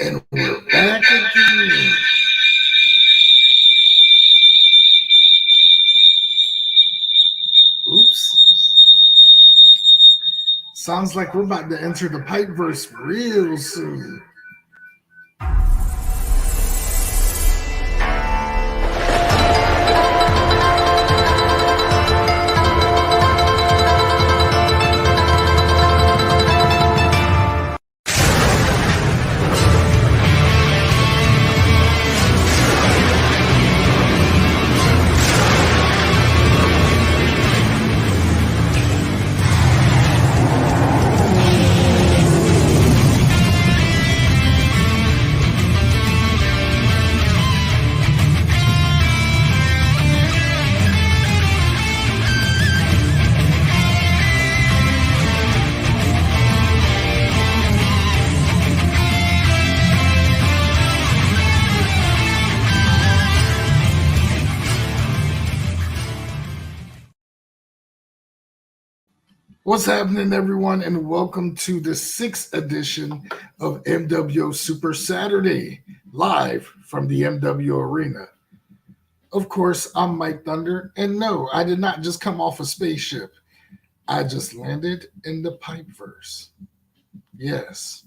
And we're back again. Oops. Sounds like we're about to enter the Pypeverse real soon. What's happening, everyone, and welcome to the sixth edition of mWo Super Saturday, live from the mWo Arena. Of course, I'm Mike Thunder, and no, I did not just come off a spaceship. I just landed in the Pypeverse. Yes.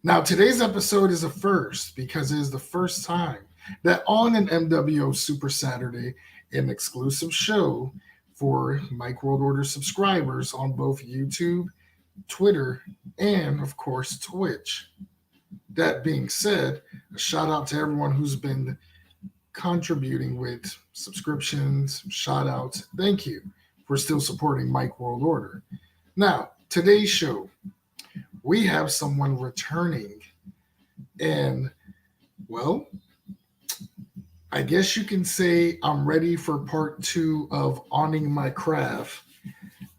Now, today's episode is a first because it is the first time that on an mWo Super Saturday, an exclusive show for Mike World Order subscribers on both YouTube, Twitter, and of course, Twitch. That being said, a shout out to everyone who's been contributing with subscriptions, shout outs. Thank you for still supporting Mike World Order. Now, today's show, we have someone returning, and well, I guess you can say I'm ready for part two of owning my craft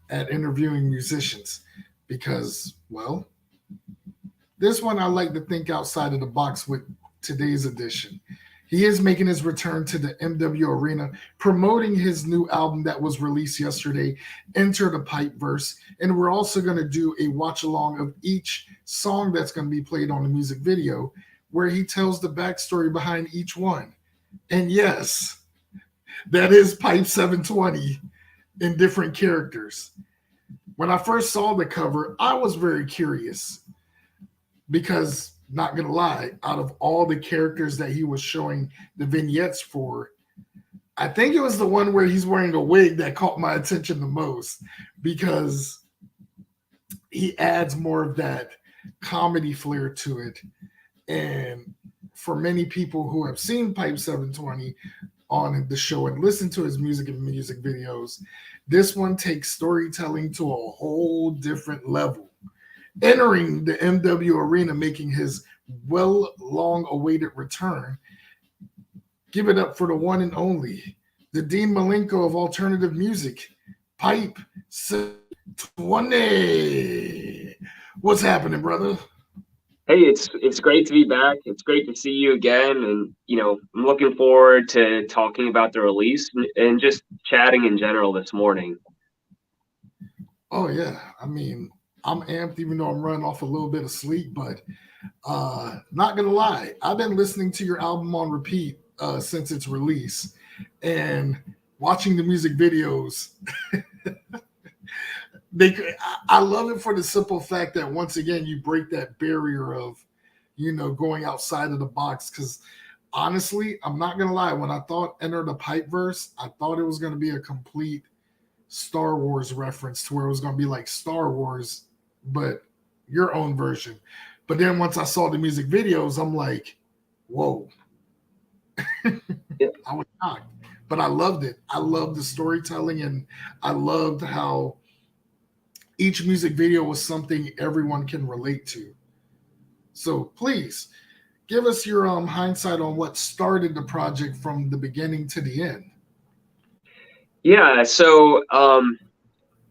at interviewing musicians because, well, this one I like to think outside of the box with today's edition. He is making his return to the mWo Arena, promoting his new album that was released yesterday, Enter the Pypeverse. And we're also going to do a watch along of each song that's going to be played on the music video, where he tells the backstory behind each one. And yes, that is Pype720 in different characters. When I first saw the cover, I was very curious because, not gonna lie, out of all the characters that he was showing the vignettes for, I think it was the one where he's wearing a wig that caught my attention the most because he adds more of that comedy flair to it. And for many people who have seen Pype720 on the show and listened to his music and music videos, this one takes storytelling to a whole different level. Entering the mWo Arena, making his long-awaited return. Give it up for the one and only, the Dean Malenko of alternative music, Pype720. What's happening, brother? Hey, it's great to be back. It's great to see you again, and I'm looking forward to talking about the release and just chatting in general this morning. Oh yeah, I mean, I'm amped even though I'm running off a little bit of sleep, but not gonna lie, I've been listening to your album on repeat since its release and watching the music videos. I love it for the simple fact that once again you break that barrier of, going outside of the box. Because honestly, I'm not gonna lie, when I thought Enter the Pypeverse, I thought it was gonna be a complete Star Wars reference to where it was gonna be like Star Wars, but your own version. But then once I saw the music videos, I'm like, whoa. Yeah. I was shocked. But I loved it. I loved the storytelling, and I loved how each music video was something everyone can relate to. So please give us your hindsight on what started the project from the beginning to the end. Yeah, so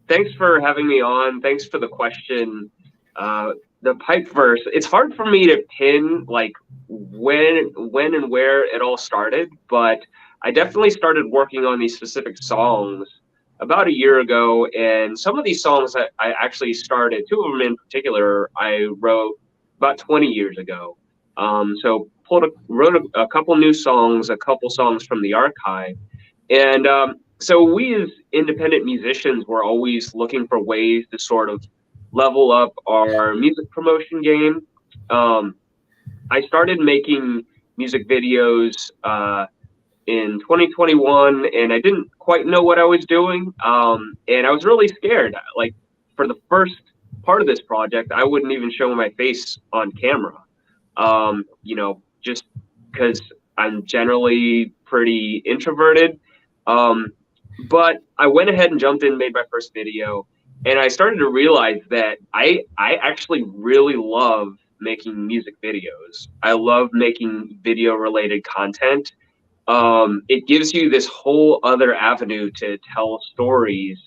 thanks for having me on. Thanks for the question. The Pypeverse, it's hard for me to pin like when and where it all started, but I definitely started working on these specific songs about a year ago, and some of these songs that I actually started, two of them in particular, I wrote about 20 years ago. So wrote a couple new songs, a couple songs from the archive, and so we as independent musicians were always looking for ways to sort of level up our music promotion game. Um, I started making music videos in 2021, and I didn't quite know what I was doing, and I was really scared. Like for the first part of this project, I wouldn't even show my face on camera. Just because I'm generally pretty introverted. Um, but I went ahead and jumped in, made my first video, and I started to realize that I actually really love making music videos. I love making video related content. It gives you this whole other avenue to tell stories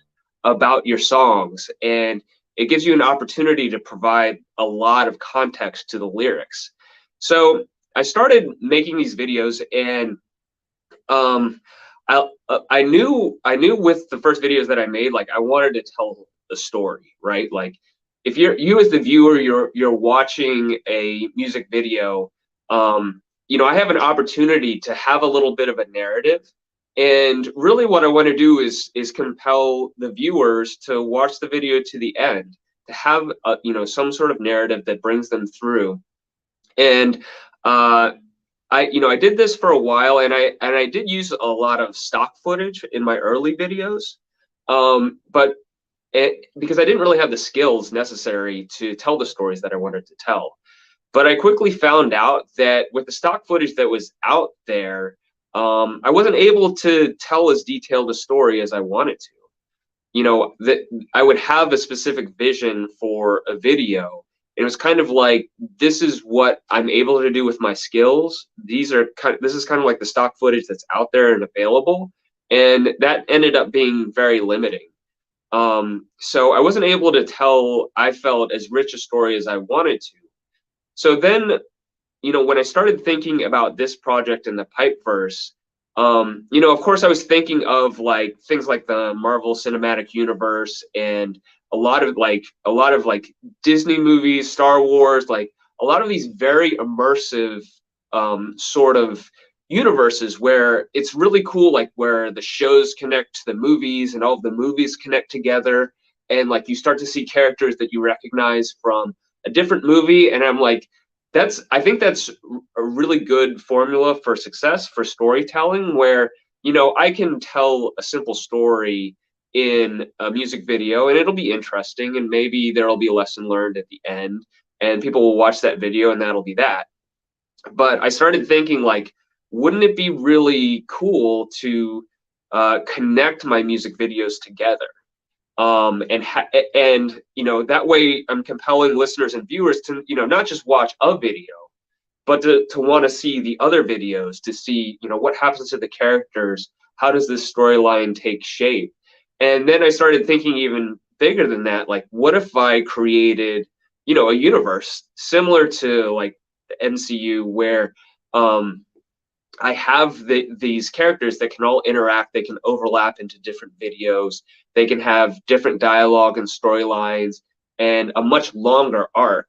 about your songs, and it gives you an opportunity to provide a lot of context to the lyrics. So I started making these videos, and um, I knew with the first videos that I made, like I wanted to tell the story, right? Like if you as the viewer, you're watching a music video, I have an opportunity to have a little bit of a narrative. And really what I want to do is compel the viewers to watch the video to the end, to have some sort of narrative that brings them through. And uh, I did this for a while, and I did use a lot of stock footage in my early videos, but because I didn't really have the skills necessary to tell the stories that I wanted to tell. But I quickly found out that with the stock footage that was out there, I wasn't able to tell as detailed a story as I wanted to. That I would have a specific vision for a video. It was kind of like, this is what I'm able to do with my skills. This is kind of like the stock footage that's out there and available. And that ended up being very limiting. So I wasn't able to tell, I felt, as rich a story as I wanted to. So then, when I started thinking about this project in the Pypeverse, of course I was thinking of like things like the Marvel Cinematic Universe and a lot of Disney movies, Star Wars, like a lot of these very immersive sort of universes where it's really cool, like where the shows connect to the movies and all of the movies connect together, and like you start to see characters that you recognize from a different movie. And I'm like, I think that's a really good formula for success for storytelling, where I can tell a simple story in a music video and it'll be interesting, and maybe there'll be a lesson learned at the end, and people will watch that video and that'll be that. But I started thinking, like, wouldn't it be really cool to connect my music videos together? And that way I'm compelling listeners and viewers to not just watch a video, but to want to see the other videos, to see what happens to the characters, how does this storyline take shape. And then I started thinking even bigger than that, like what if I created a universe similar to like the MCU, where I have these characters that can all interact, they can overlap into different videos, they can have different dialogue and storylines, and a much longer arc.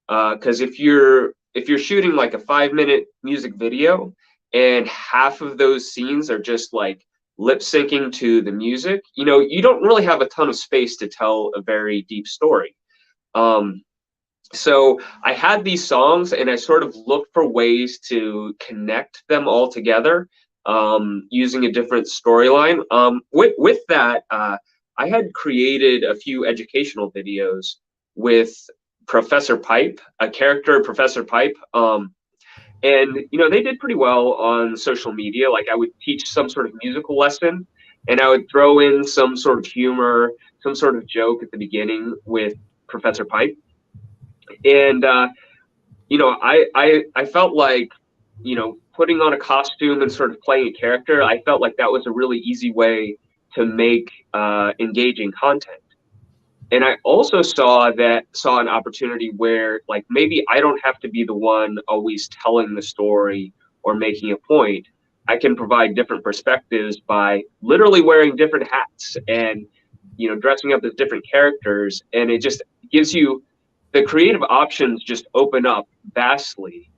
Because if you're shooting like a 5-minute music video and half of those scenes are just like lip syncing to the music, you don't really have a ton of space to tell a very deep story. So I had these songs and I sort of looked for ways to connect them all together, using a different storyline. With that, I had created a few educational videos with Professor Pype, a character Professor Pype. And they did pretty well on social media. Like I would teach some sort of musical lesson, and I would throw in some sort of humor, some sort of joke at the beginning with Professor Pype. And I felt like putting on a costume and sort of playing a character, I felt like that was a really easy way to make engaging content. And I also saw an opportunity where like maybe I don't have to be the one always telling the story or making a point. I can provide different perspectives by literally wearing different hats and dressing up as different characters, and it just gives you the creative options just open up vastly.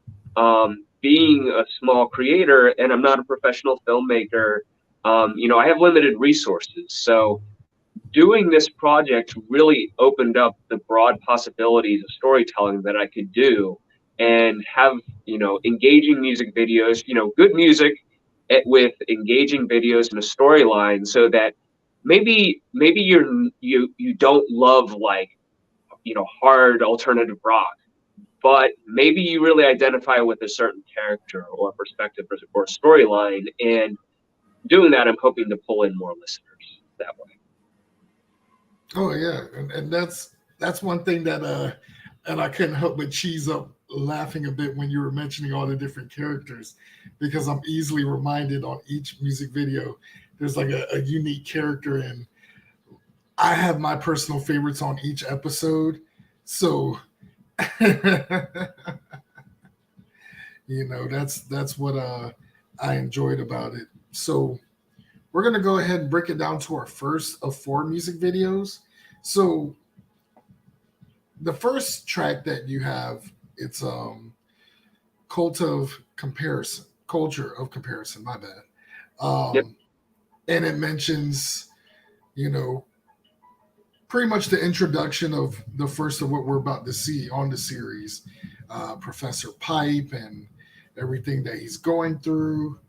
being a small creator and I'm not a professional filmmaker, I have limited resources. So doing this project really opened up the broad possibilities of storytelling that I could do and have, engaging music videos, good music with engaging videos and a storyline so that maybe you don't love like, hard alternative rock, but maybe you really identify with a certain character or perspective or storyline, and doing that, I'm hoping to pull in more listeners that way. Oh yeah, and that's one thing that and I couldn't help but cheese up laughing a bit when you were mentioning all the different characters, because I'm easily reminded on each music video there's like a unique character, and I have my personal favorites on each episode. So that's what I enjoyed about it. So we're gonna go ahead and break it down to our first of four music videos. So the first track that you have, it's culture of comparison, my bad. Yep. And it mentions, you know, pretty much the introduction of the first of what we're about to see on the series, Professor Pipe and everything that he's going through.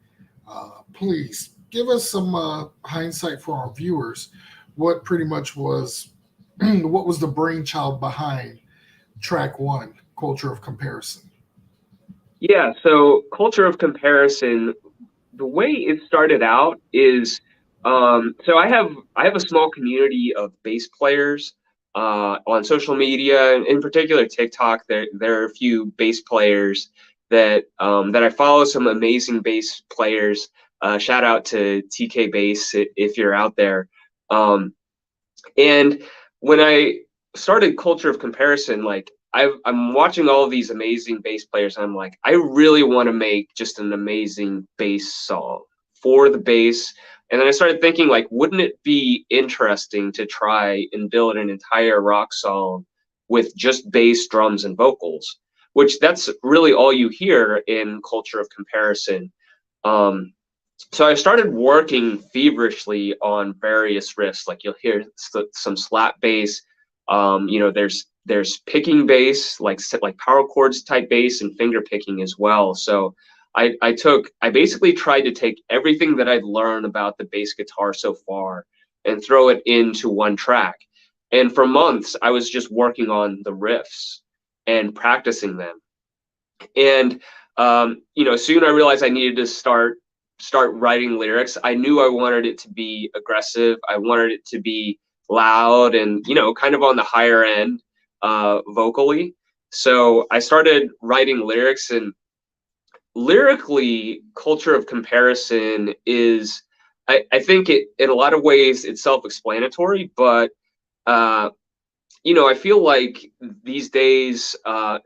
Please give us some hindsight for our viewers. What pretty much was what was the brainchild behind track one, culture of comparison? Yeah. So culture of comparison, the way it started out is, so I have a small community of bass players on social media, in particular TikTok. There are a few bass players that I follow. Some amazing bass players. Shout out to TK Bass if you're out there. And when I started culture of comparison, like I'm watching all of these amazing bass players, and I'm like, I really want to make just an amazing bass song for the bass. And then I started thinking, like, wouldn't it be interesting to try and build an entire rock song with just bass, drums, and vocals? Which that's really all you hear in culture of comparison. Um, so I started working feverishly on various riffs. Like you'll hear some slap bass. There's picking bass, like power chords type bass, and finger picking as well. So I basically tried to take everything that I'd learned about the bass guitar so far and throw it into one track. And for months, I was just working on the riffs and practicing them. And soon I realized I needed to start writing lyrics. I knew I wanted it to be aggressive. I wanted it to be loud and, kind of on the higher end vocally. So I started writing lyrics, and lyrically, culture of comparison is, I think it in a lot of ways it's self-explanatory, but I feel like these days,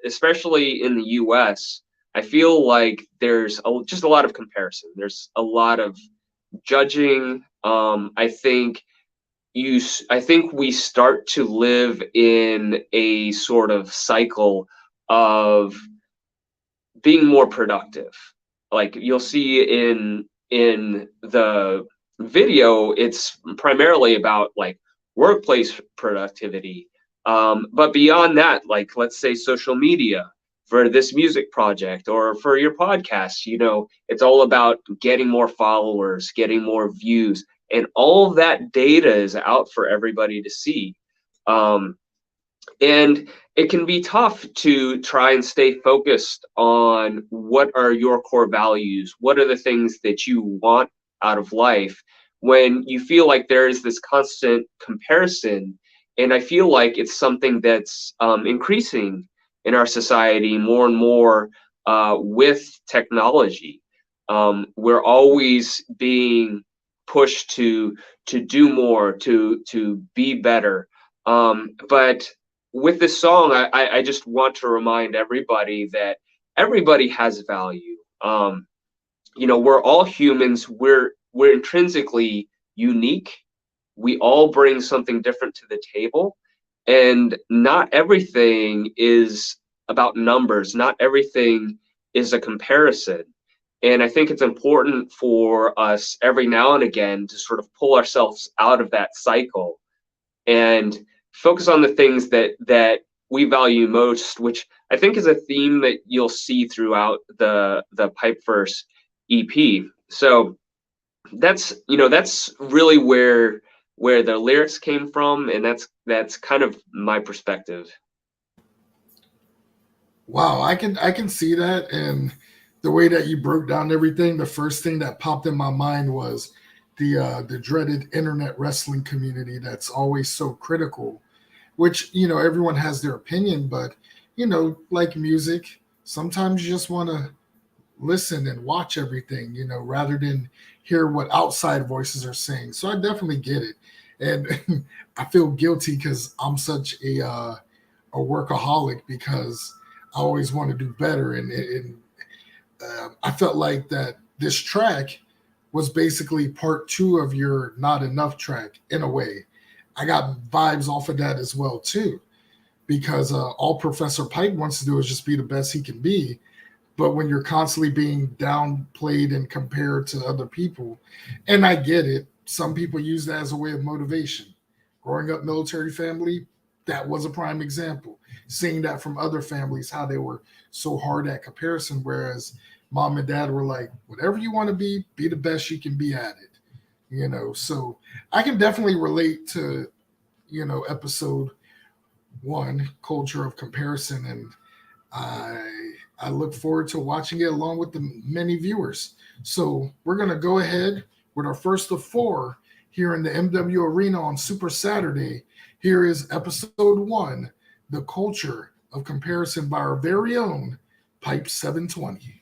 especially in the US, I feel like there's just a lot of comparison. There's a lot of judging. I think we start to live in a sort of cycle of being more productive. Like you'll see in the video, it's primarily about like workplace productivity. But beyond that, like let's say social media for this music project or for your podcast, it's all about getting more followers, getting more views, and all of that data is out for everybody to see. And it can be tough to try and stay focused on what are your core values, what are the things that you want out of life, when you feel like there is this constant comparison. And I feel like it's something that's increasing in our society more and more with technology. We're always being pushed to do more, to be better. But with this song, I just want to remind everybody that everybody has value. We're all humans. We're intrinsically unique. We all bring something different to the table, and not everything is about numbers. Not everything is a comparison. And I think it's important for us every now and again to sort of pull ourselves out of that cycle and focus on the things that we value most, which I think is a theme that you'll see throughout the Pypeverse EP. So that's really where the lyrics came from, and that's kind of my perspective. Wow, I can see that, and the way that you broke down everything, the first thing that popped in my mind was the dreaded internet wrestling community that's always so critical, which everyone has their opinion, but like music, sometimes you just want to listen and watch everything, rather than hear what outside voices are saying. So I definitely get it, and I feel guilty because I'm such a workaholic, because I always want to do better, and I felt like that this track was basically part 2 of your Not Enough track in a way. I got vibes off of that as well too, because all Professor Pype wants to do is just be the best he can be. But when you're constantly being downplayed and compared to other people, and I get it, some people use that as a way of motivation. Growing up military family, that was a prime example. Seeing that from other families, how they were so hard at comparison, whereas mom and dad were like, whatever you want to be the best you can be at it. So I can definitely relate to, episode 1, culture of comparison, and I look forward to watching it along with the many viewers. So we're going to go ahead with our first of 4 here in the mWo Arena on Super Saturday. Here is episode 1, The Culture of Comparison, by our very own Pype720.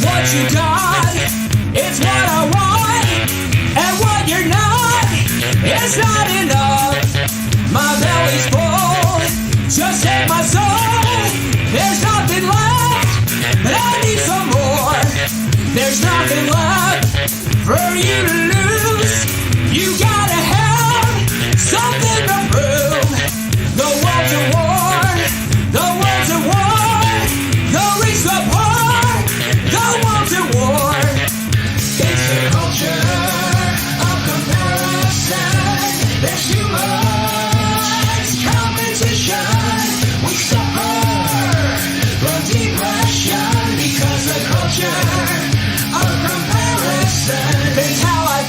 What you got is what I want, and what you're not is not enough. My belly's full, just take my soul. There's nothing left, but I need some more. There's nothing left for you to lose. You gotta have something to prove. The world's at war, the world's at war. The rich, the poor, the world's at war. It's the culture of comparison. There's too much competition. We suffer from depression because the culture of comparison is how I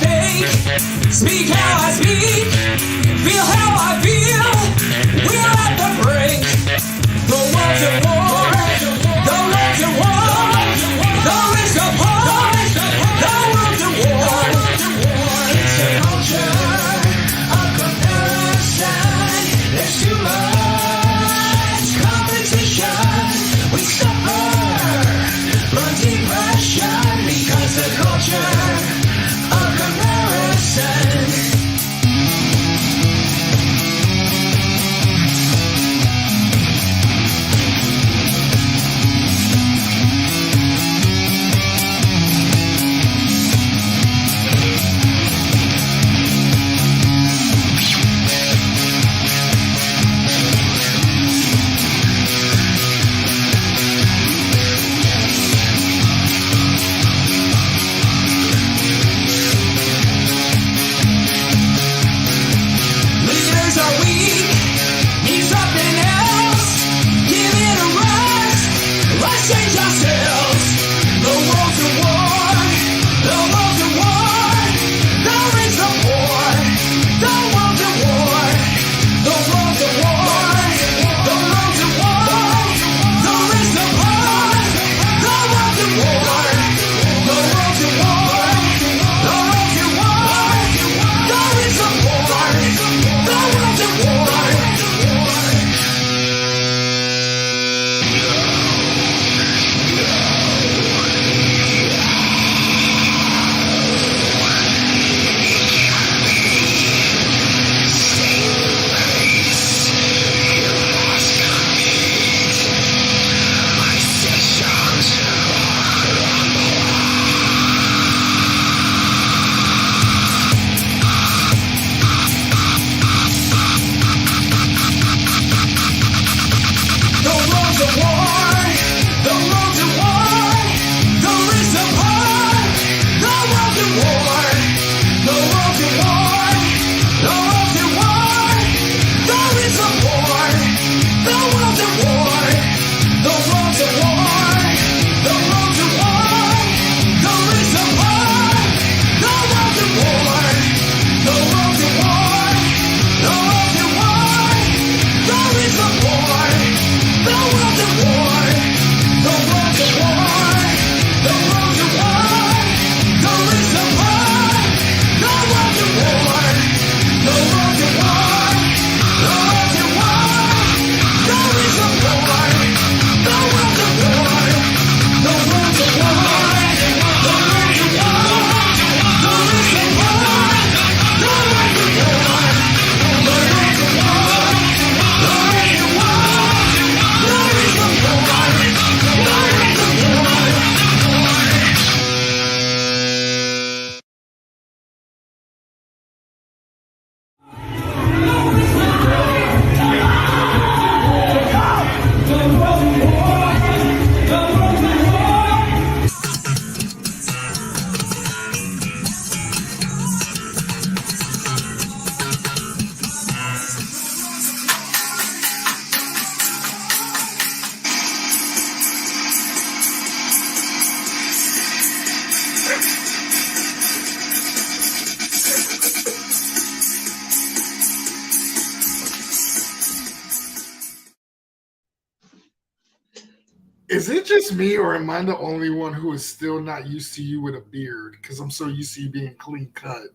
Is it just me, or am I the only one who is still not used to you with a beard? Because I'm so used to you being clean cut.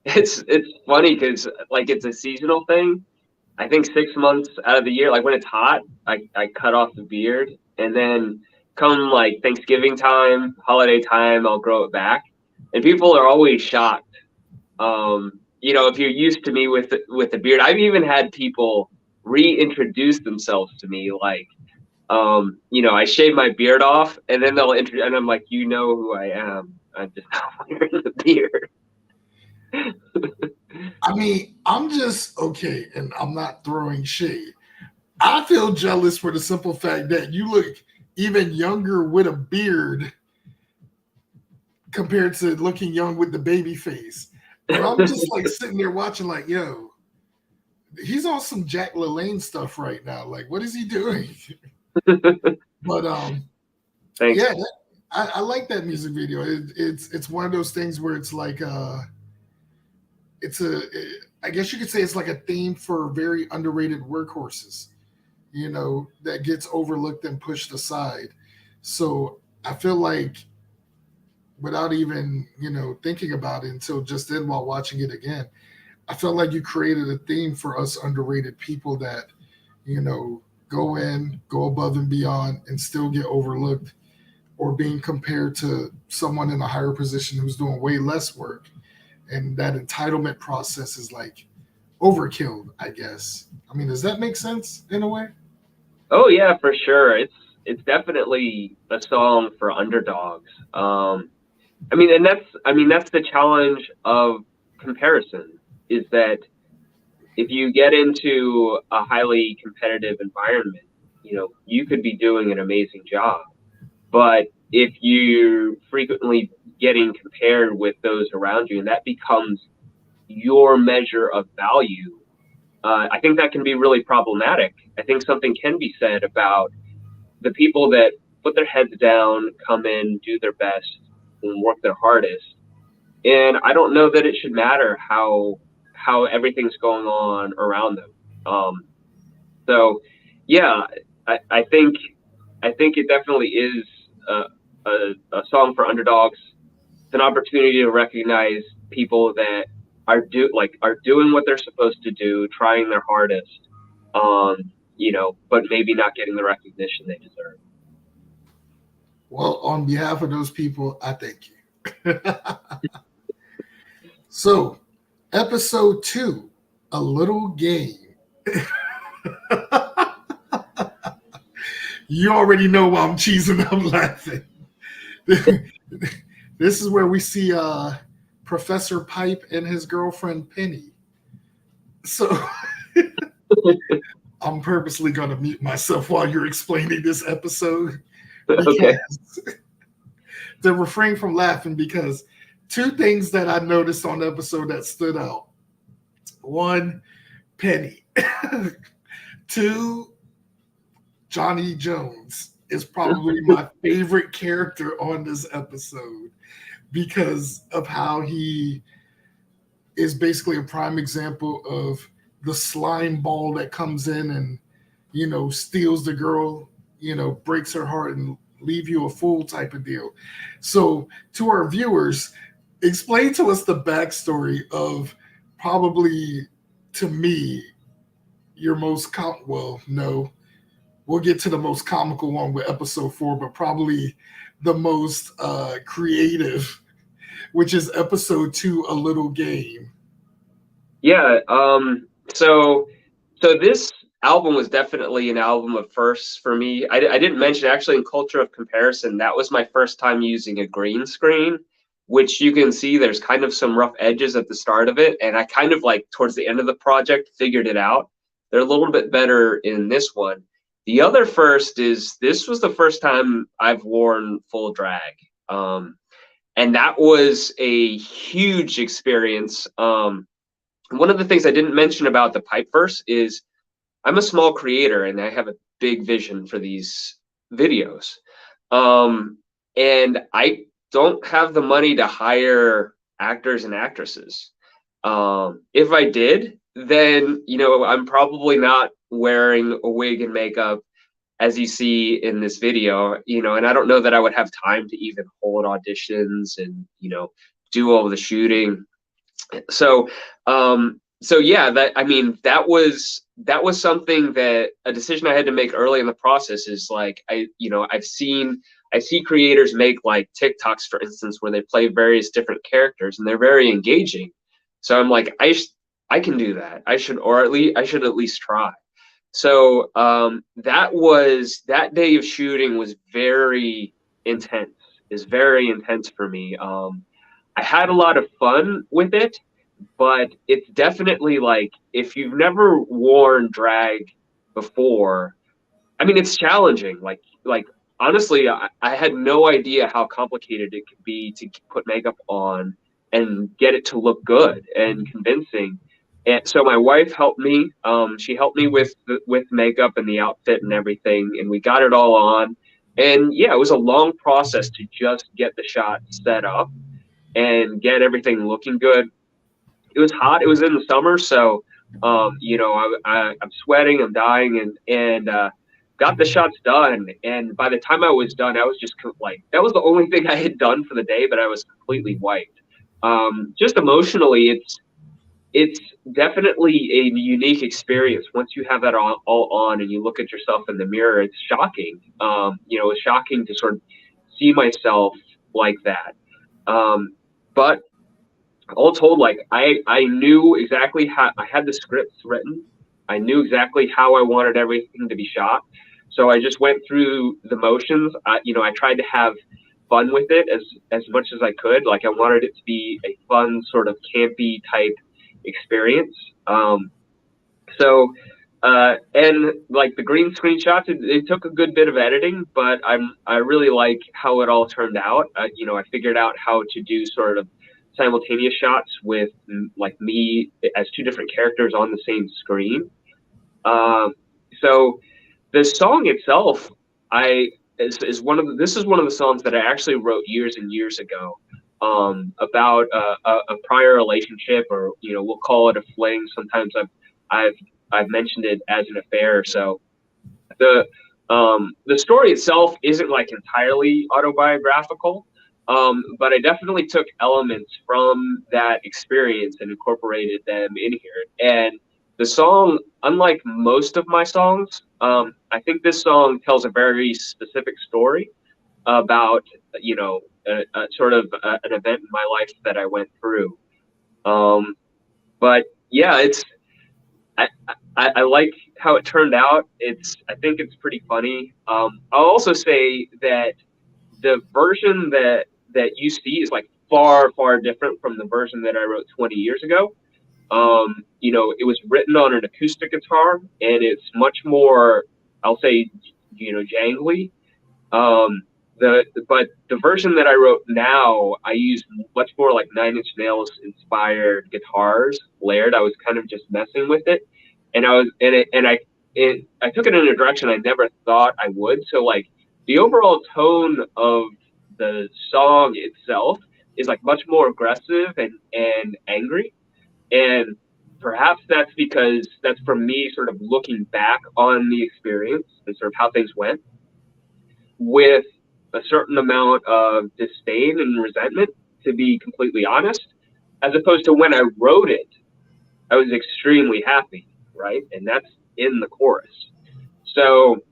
It's funny because like it's a seasonal thing. I think 6 months out of the year, like when it's hot, I cut off the beard, and then come like Thanksgiving time, holiday time, I'll grow it back. And people are always shocked. If you're used to me with the beard, I've even had people reintroduce themselves to me, like, I shave my beard off, and then they'll introduce, and I'm like, you know who I am. I'm just not wearing the beard. I mean, I'm just okay, and I'm not throwing shade. I feel jealous for the simple fact that you look even younger with a beard compared to looking young with the baby face. And I'm just like sitting there watching, like, yo, he's on some Jack LaLanne stuff right now. Like, what is he doing? But Thanks. yeah, I like that music video. It's one of those things where it's like I guess you could say it's like a theme for very underrated workhorses, that gets overlooked and pushed aside. So I feel like without even, thinking about it until just then while watching it again, I felt like you created a theme for us underrated people that, go above and beyond and still get overlooked or being compared to someone in a higher position who's doing way less work. And that entitlement process is like overkill, I guess. I mean, does that make sense in a way? Oh yeah, for sure. It's definitely a song for underdogs. That's the challenge of comparison, is that if you get into a highly competitive environment, you could be doing an amazing job. But if you're frequently getting compared with those around you, and that becomes your measure of value, I think that can be really problematic. I think something can be said about the people that put their heads down, come in, do their best, and work their hardest. And I don't know that it should matter how everything's going on around them. So, yeah, I think it definitely is a song for underdogs. It's an opportunity to recognize people that are doing what they're supposed to do, trying their hardest, but maybe not getting the recognition they deserve. Well, on behalf of those people, I thank you. So, episode 2, a little game. You already know why I'm cheesing. I'm laughing. This is where we see Professor Pype and his girlfriend Penny. So I'm purposely going to mute myself while you're explaining this episode. Okay. To refrain from laughing, because 2 things that I noticed on the episode that stood out. 1, Penny. 2, Johnny Jones is probably my favorite character on this episode because of how he is basically a prime example of the slime ball that comes in and, steals the girl, breaks her heart and leave you a fool type of deal. So to our viewers, explain to us the backstory of probably, to me, your most we'll get to the most comical one with episode 4, but probably the most creative, which is episode 2, a little game. Yeah. So this album was definitely an album of firsts for me. I didn't mention, actually, in Culture of Comparison, that was my first time using a green screen, which you can see there's kind of some rough edges at the start of it. And I kind of towards the end of the project figured it out. They're a little bit better in this one. The other first is this was the first time I've worn full drag. And that was a huge experience. One of the things I didn't mention about the Pypeverse is I'm a small creator and I have a big vision for these videos. And I don't have the money to hire actors and actresses. If I did, then, I'm probably not wearing a wig and makeup as you see in this video, you know, and I don't know that I would have time to even hold auditions and, you know, do all the shooting. So, so yeah, that, I mean, that was something that a decision I had to make early in the process is like, you know, I see creators make like TikToks, for instance, where they play various different characters and they're very engaging. So I'm like, I can do that. I should at least try. So that day of shooting was very intense. Is very intense for me. I had a lot of fun with it, but it's definitely like if you've never worn drag before, I mean, it's challenging. Like honestly, I had no idea how complicated it could be to put makeup on and get it to look good and convincing. And so my wife helped me. She helped me with makeup and the outfit and everything, and we got it all on. And yeah, it was a long process to just get the shot set up and get everything looking good. It was hot. It was in the summer, so you know, I'm sweating, I'm dying, and got the shots done. And by the time I was done, I was just like, that was the only thing I had done for the day, but I was completely wiped. Just emotionally, it's definitely a unique experience once you have that all on and you look at yourself in the mirror. It's shocking. You know, it's shocking to sort of see myself like that. But all told, like I knew exactly how I had the scripts written. I knew exactly how I wanted everything to be shot. So I just went through the motions. You know, I tried to have fun with it as much as I could. Like I wanted it to be a fun sort of campy type experience. So and like the green screen shots, it took a good bit of editing, but I really like how it all turned out. You know, I figured out how to do sort of simultaneous shots with like me as two different characters on the same screen. So the song itself, is one of this is one of the songs that I actually wrote years and years ago, about a prior relationship, or you know, we'll call it a fling. Sometimes I've mentioned it as an affair. So the story itself isn't like entirely autobiographical, but I definitely took elements from that experience and incorporated them in here. And the song, unlike most of my songs, I think this song tells a very specific story about, you know, a sort of an event in my life that I went through. But yeah, I like how it turned out. I think it's pretty funny. I'll also say that the version that you see is like far different from the version that I wrote 20 years ago. You know, it was written on an acoustic guitar, and it's much more, I'll say, you know, jangly. But the version that I wrote now, I used much more like Nine Inch Nails inspired guitars layered. I was kind of just messing with it, and I took it in a direction I never thought I would. So like the overall tone of the song itself is like much more aggressive and angry. And perhaps that's because that's from me sort of looking back on the experience and sort of how things went with a certain amount of disdain and resentment, to be completely honest, as opposed to when I wrote it, I was extremely happy, right? And that's in the chorus. So,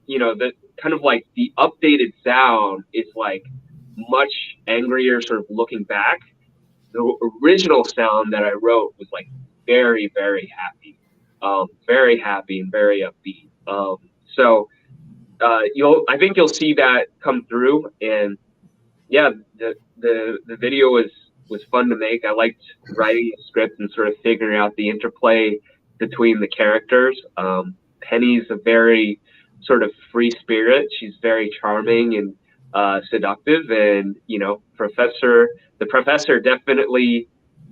you know, the kind of like the updated sound is like much angrier, sort of looking back. The original sound that I wrote was like very happy, very happy and very upbeat. So I think you'll see that come through. And yeah, the video was fun to make. I liked writing the script and sort of figuring out the interplay between the characters. Penny's a very sort of free spirit. She's very charming and seductive, and you know, the professor definitely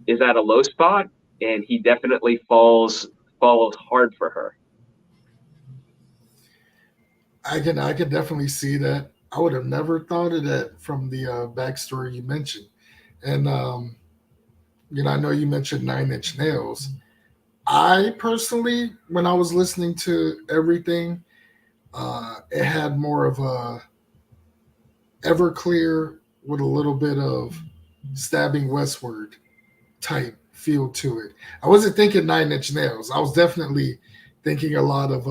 is at a low spot, and he definitely falls hard for her. I can definitely see that. I would have never thought of that from the backstory you mentioned. And you know, I know you mentioned Nine Inch Nails. I personally, when I was listening to everything, It had more of a Everclear with a little bit of Stabbing Westward type feel to it. I wasn't thinking Nine Inch Nails. I was definitely thinking a lot of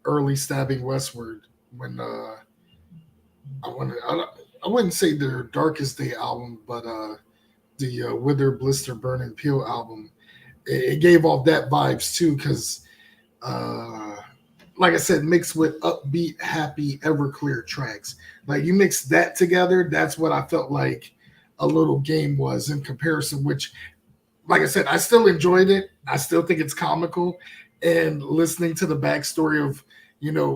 early Stabbing Westward when I wouldn't say their Darkest Day album, but the Wither, Blister, Burn, and Peel album. It gave off that vibes too, because like I said, mixed with upbeat, happy, Everclear tracks. Like you mix that together, that's what I felt like A Little Game was in comparison, which, like I said, I still enjoyed it. I still think it's comical. And listening to the backstory of,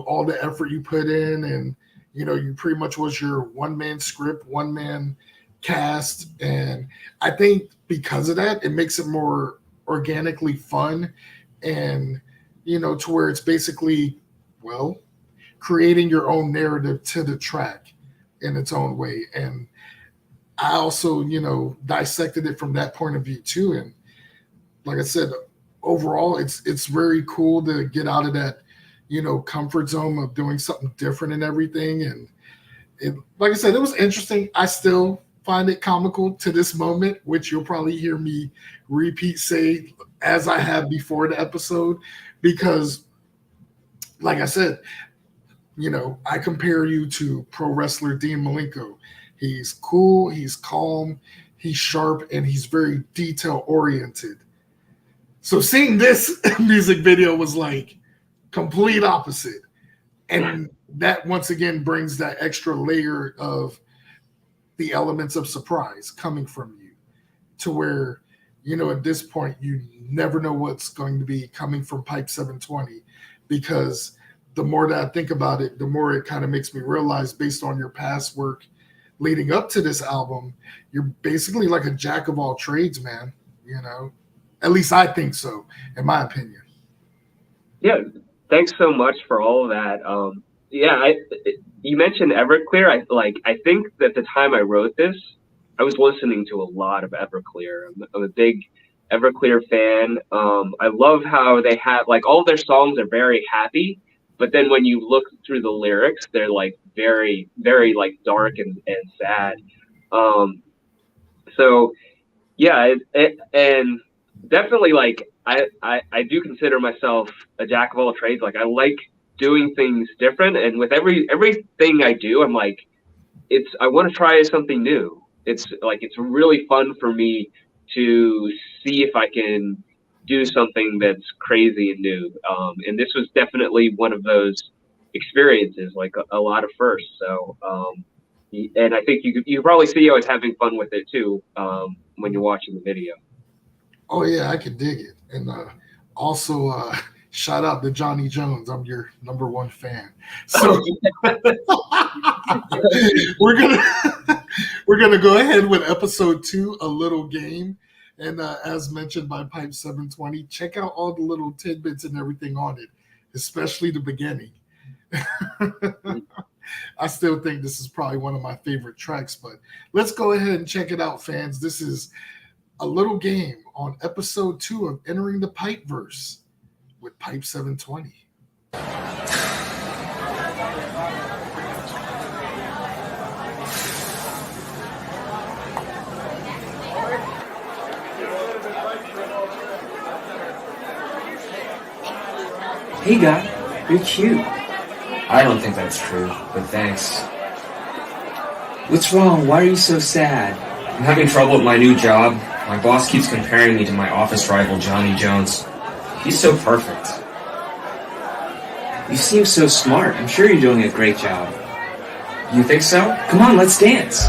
all the effort you put in, and, you pretty much was your one-man script, one-man cast. And I think because of that, it makes it more organically fun, and to where it's basically, well, creating your own narrative to the track in its own way. And I also, dissected it from that point of view too. And like I said, overall, it's very cool to get out of that, comfort zone of doing something different and everything. And like I said, it was interesting. I still find it comical to this moment, which you'll probably hear me repeat say as I have before the episode, because like I said, I compare you to pro wrestler Dean Malenko. He's cool, he's calm, he's sharp, and he's very detail oriented. So seeing this music video was like complete opposite. And that once again brings that extra layer of the elements of surprise coming from you, to where, at this point, you never know what's going to be coming from Pype720, because the more that I think about it, the more it kind of makes me realize, based on your past work leading up to this album, you're basically like a jack of all trades, man. At least I think so, in my opinion. Yeah, thanks so much for all of that. You mentioned Everclear. I think that the time I wrote this, I was listening to a lot of Everclear. I'm a big Everclear fan. I love how they have, like, all their songs are very happy, but then when you look through the lyrics, they're like very, very like dark and sad. So yeah, and definitely, like, I do consider myself a jack of all trades. Like, I like doing things different, and with everything I do, I'm like, I want to try something new. It's really fun for me to see if I can do something that's crazy and new. And this was definitely one of those experiences, like a lot of firsts. So, and I think you probably see I was having fun with it too, when you're watching the video. Oh yeah, I can dig it. And also shout out to Johnny Jones. I'm your number one fan. So we're gonna go ahead with episode 2, A Little Game. And as mentioned by Pype720, check out all the little tidbits and everything on it, especially the beginning. I still think this is probably one of my favorite tracks, but let's go ahead and check it out, fans. This is A Little Game on episode 2 of Entering the Pypeverse with Pype720. Hey guy, you're cute. I don't think that's true, but thanks. What's wrong? Why are you so sad? I'm having trouble with my new job. My boss keeps comparing me to my office rival, Johnny Jones. He's so perfect. You seem so smart. I'm sure you're doing a great job. You think so? Come on, let's dance.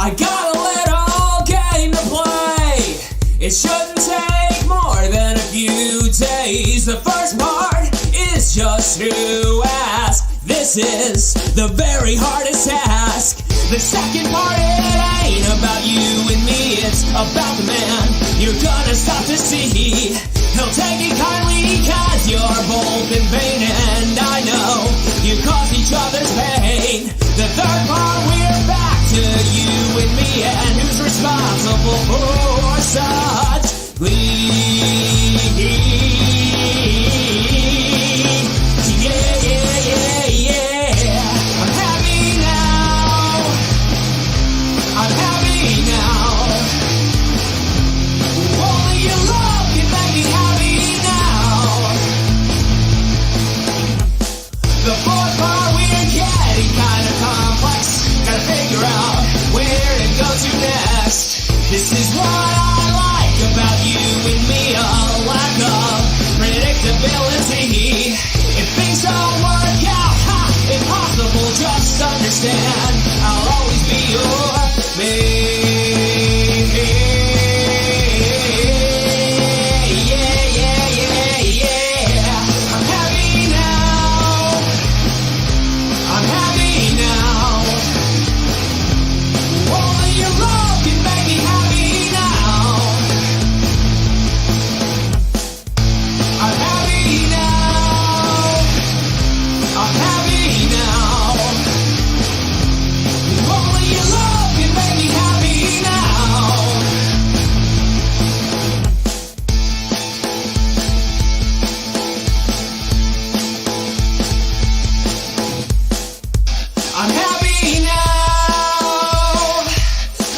I got a little game to play. It shouldn't take more than a few days. The first part is just to ask. This is the very hardest task. The second part, it ain't about you and me. It's about the man you're gonna stop to see. He'll take it kindly 'cause you're both in vain. this pain. The third part, we're back to you and me, and who's responsible for such bleed? I'm happy now. I'm happy now. Only your love can make me happy now. The fourth part, we're getting kind of complex. Gotta figure out where to go to next. This is what I like about you and me, a lack of predictability. If things don't work out, impossible, just understand I'll always be your mate. Yeah. I'm happy now. I'm happy now. Only your love can make me happy now. I'm happy now. I'm happy now. Only your love can make me happy now. I'm happy now.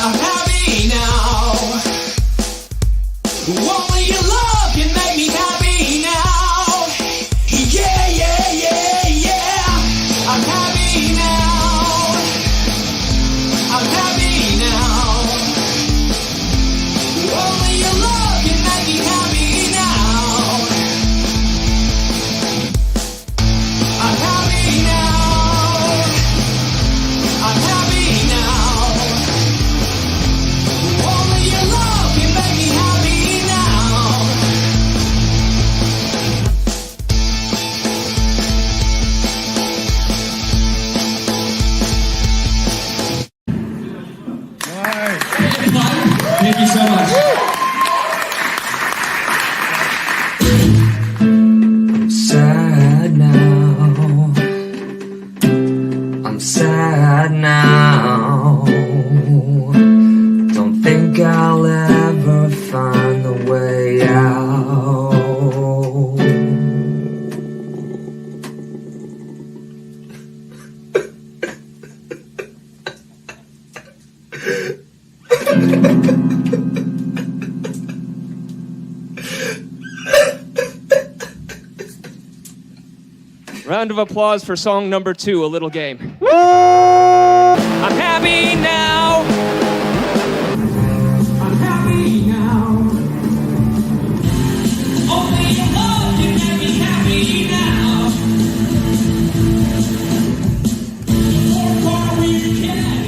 I'm happy now. Only your love can make me happy now. Yeah. I'm happy now. I'm happy now. Only your love can make me happy now. I'm happy now. I'm happy now. Only your love can make me happy now. Thank you so much. I'm sad now. I'm sad now. Don't think I'll ever find a way out. Round of applause for song number 2, A Little Game. I'm happy now. I'm happy now. Only your love can make me happy now. More far we can.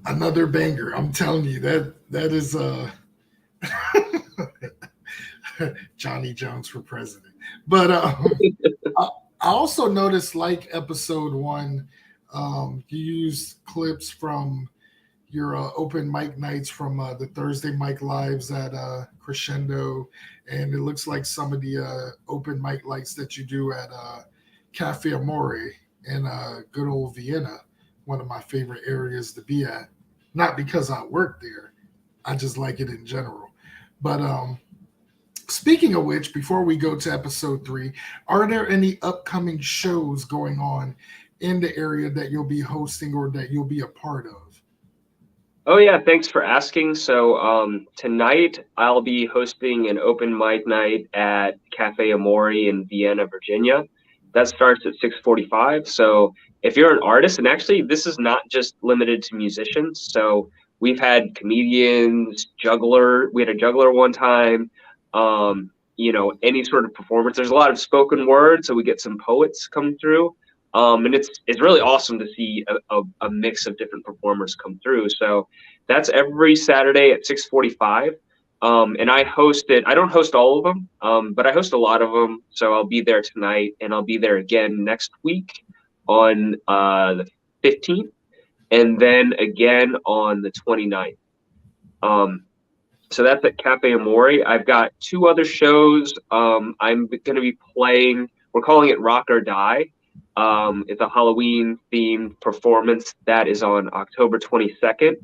Another banger. I'm telling you that is Johnny Jones for president. But I also noticed, like episode 1, you used clips from your open mic nights from the Thursday mic lives at Crescendo, and it looks like some of the open mic lights that you do at Cafe Amore in good old Vienna, one of my favorite areas to be at. Not because I work there, I just like it in general. But speaking of which, before we go to episode 3, are there any upcoming shows going on in the area that you'll be hosting or that you'll be a part of? Oh yeah, thanks for asking. So tonight I'll be hosting an open mic night at Cafe Amore in Vienna, Virginia. That starts at 6:45. So if you're an artist, and actually this is not just limited to musicians. So we've had comedians, juggler. We had a juggler one time. Any sort of performance. There's a lot of spoken word, so we get some poets come through. And it's really awesome to see a mix of different performers come through. So that's every Saturday at 6:45. And I host it. I don't host all of them, but I host a lot of them. So I'll be there tonight, and I'll be there again next week on the 15th, and then again on the 29th. So that's at Cafe Amore. I've got 2 other shows. I'm going to be playing. We're calling it Rock or Die. It's a Halloween themed performance that is on October 22nd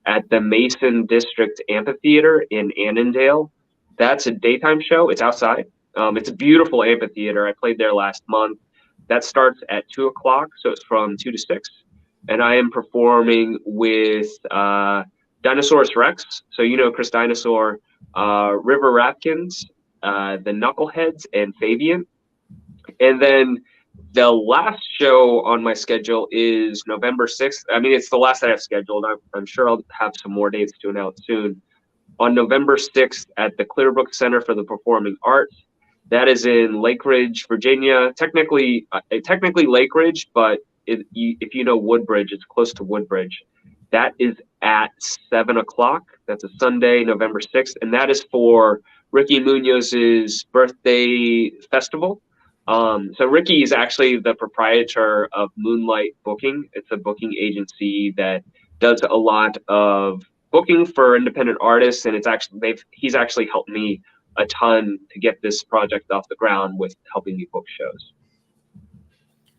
at the Mason District Amphitheater in Annandale. That's a daytime show. It's outside. It's a beautiful amphitheater. I played there last month. That starts at 2 o'clock, so it's from 2 to 6. And I am performing with Dinosaurus Rex, so Chris Dinosaur, River Rapkins, the Knuckleheads, and Fabian. And then the last show on my schedule is November 6th. I mean, it's the last that I've scheduled. I'm sure I'll have some more dates to announce soon. On November 6th at the Clearbrook Center for the Performing Arts. That is in Lake Ridge, Virginia. Technically Lake Ridge, but if you know Woodbridge, it's close to Woodbridge. That is at 7 o'clock. That's a Sunday, November 6th. And that is for Ricky Munoz's birthday festival. So Ricky is actually the proprietor of Moonlight Booking. It's a booking agency that does a lot of booking for independent artists. And he's actually helped me a ton to get this project off the ground with helping me book shows.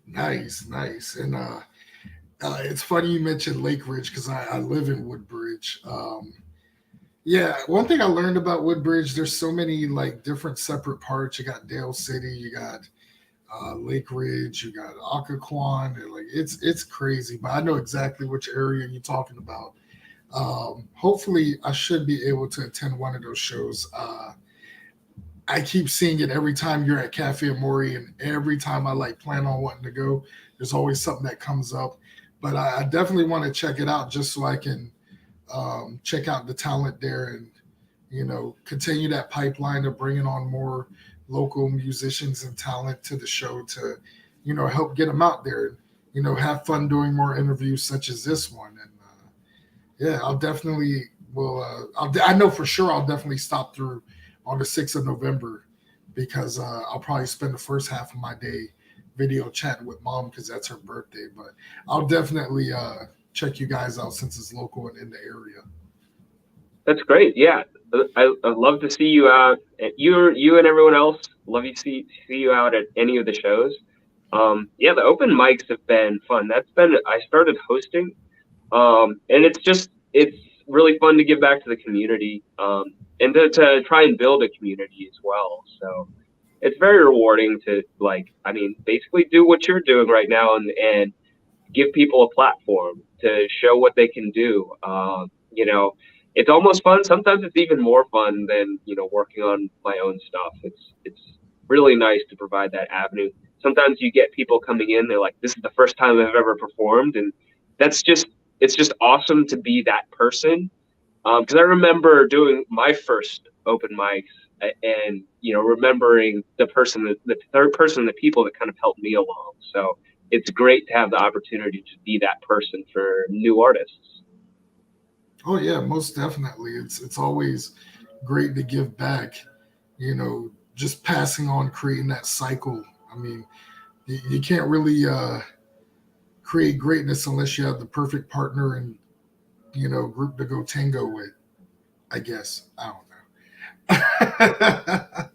Nice. And it's funny you mentioned Lake Ridge because I live in Woodbridge. Yeah, one thing I learned about Woodbridge, there's so many like different separate parts. You got Dale City, you got Lake Ridge, you got Occoquan, and like it's crazy. But I know exactly which area you're talking about. Hopefully, I should be able to attend one of those shows. I keep seeing it every time you're at Cafe Amore, and every time I plan on wanting to go, there's always something that comes up. But I definitely want to check it out just so I can check out the talent there and, continue that pipeline of bringing on more local musicians and talent to the show to, help get them out there and, have fun doing more interviews such as this one. And yeah, I'll definitely I know for sure I'll definitely stop through on the 6th of November because I'll probably spend the first half of my day video chatting with Mom because that's her birthday. But I'll definitely check you guys out since it's local and in the area. That's great. Yeah, I'd love to see you out. You and everyone else, love to see you out at any of the shows. Yeah, the open mics have been fun. I started hosting, and it's really fun to give back to the community. And to try and build a community as well. So it's very rewarding to basically do what you're doing right now and give people a platform to show what they can do. It's almost fun. Sometimes it's even more fun than, working on my own stuff. It's really nice to provide that avenue. Sometimes you get people coming in, they're like, this is the first time I've ever performed. And it's just awesome to be that person. Because I remember doing my first open mics and, remembering the third person, the people that kind of helped me along. So it's great to have the opportunity to be that person for new artists. Oh, yeah, most definitely. It's always great to give back, just passing on, creating that cycle. I mean, you can't really create greatness unless you have the perfect partner and, group to go tango with, I guess. I don't know.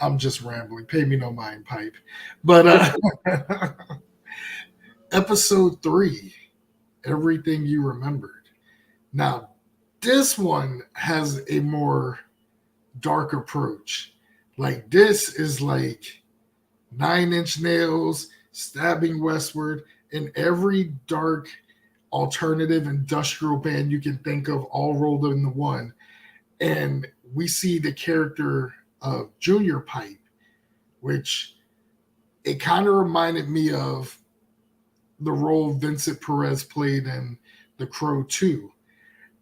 I'm just rambling. Pay me no mind, Pipe. But episode 3, Everything You Remembered. Now, this one has a more dark approach. Like, this is like 9 Inch Nails, Stabbing Westward, and every dark alternative industrial band you can think of all rolled into one. And we see the character of Junior Pype, which it kind of reminded me of the role Vincent Perez played in The Crow 2.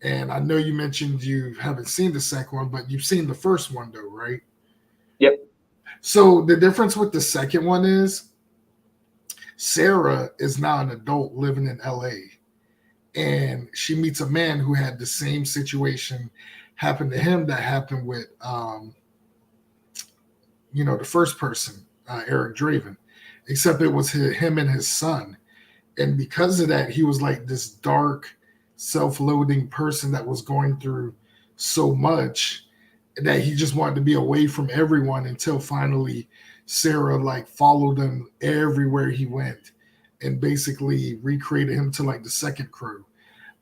And I know you mentioned you haven't seen the second one, but you've seen the first one though, right? Yep. So the difference with the second one is Sarah is now an adult living in LA. And she meets a man who had the same situation happen to him that happened with, the first person, Eric Draven, except it was him and his son. And because of that, he was like this dark, self-loathing person that was going through so much that he just wanted to be away from everyone until finally Sarah like followed him everywhere he went and basically recreated him to like the second Crow.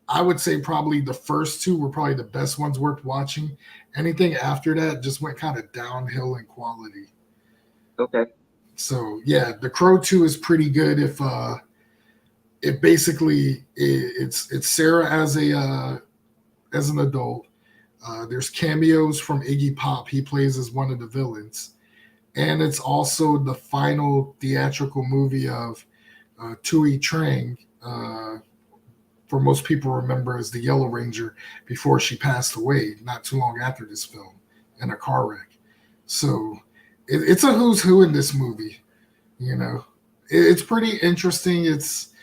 I would say probably the first two were probably the best ones worth watching. Anything after that just went kind of downhill in quality. Okay. So yeah, The Crow 2 is pretty good. It basically it's Sarah as an adult. There's cameos from Iggy Pop. He plays as one of the villains, and it's also the final theatrical movie of Tui Trang. For most people, remember as the Yellow Ranger before she passed away not too long after this film in a car wreck. So it's a who's who in this movie. You know, it's pretty interesting. It's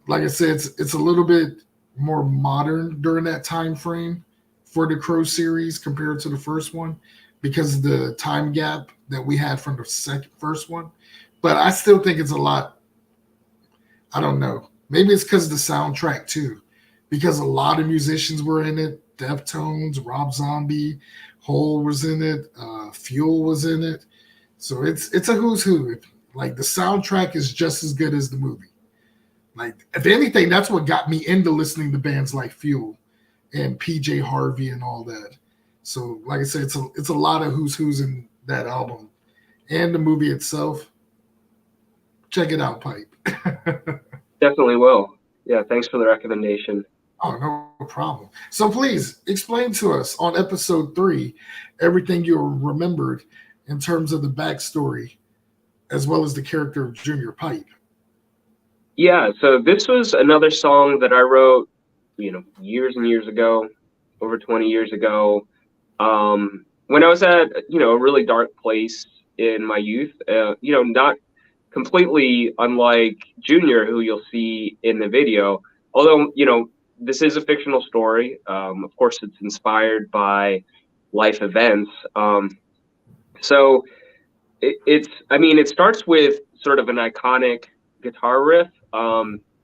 like I said, it's a little bit more modern during that time frame for the Crow series compared to the first one because of the time gap that we had from the first one. But I still think it's a lot. I don't know. Maybe it's because of the soundtrack too, because a lot of musicians were in it. Deftones, Rob Zombie, Hole was in it. Fuel was in it. So it's a who's who. Like the soundtrack is just as good as the movie. Like if anything, that's what got me into listening to bands like Fuel and PJ Harvey and all that. So like I said, it's a lot of who's in that album and the movie itself. Check it out, Pipe. Definitely will. Yeah, thanks for the recommendation. Oh, no problem. So please explain to us on episode 3 everything you remembered in terms of the backstory as well as the character of Junior Pipe. Yeah, so this was another song that I wrote, years and years ago, over 20 years ago, when I was at, a really dark place in my youth, not completely unlike Junior, who you'll see in the video. Although, this is a fictional story. Of course, it's inspired by life events. So it starts with sort of an iconic guitar riff.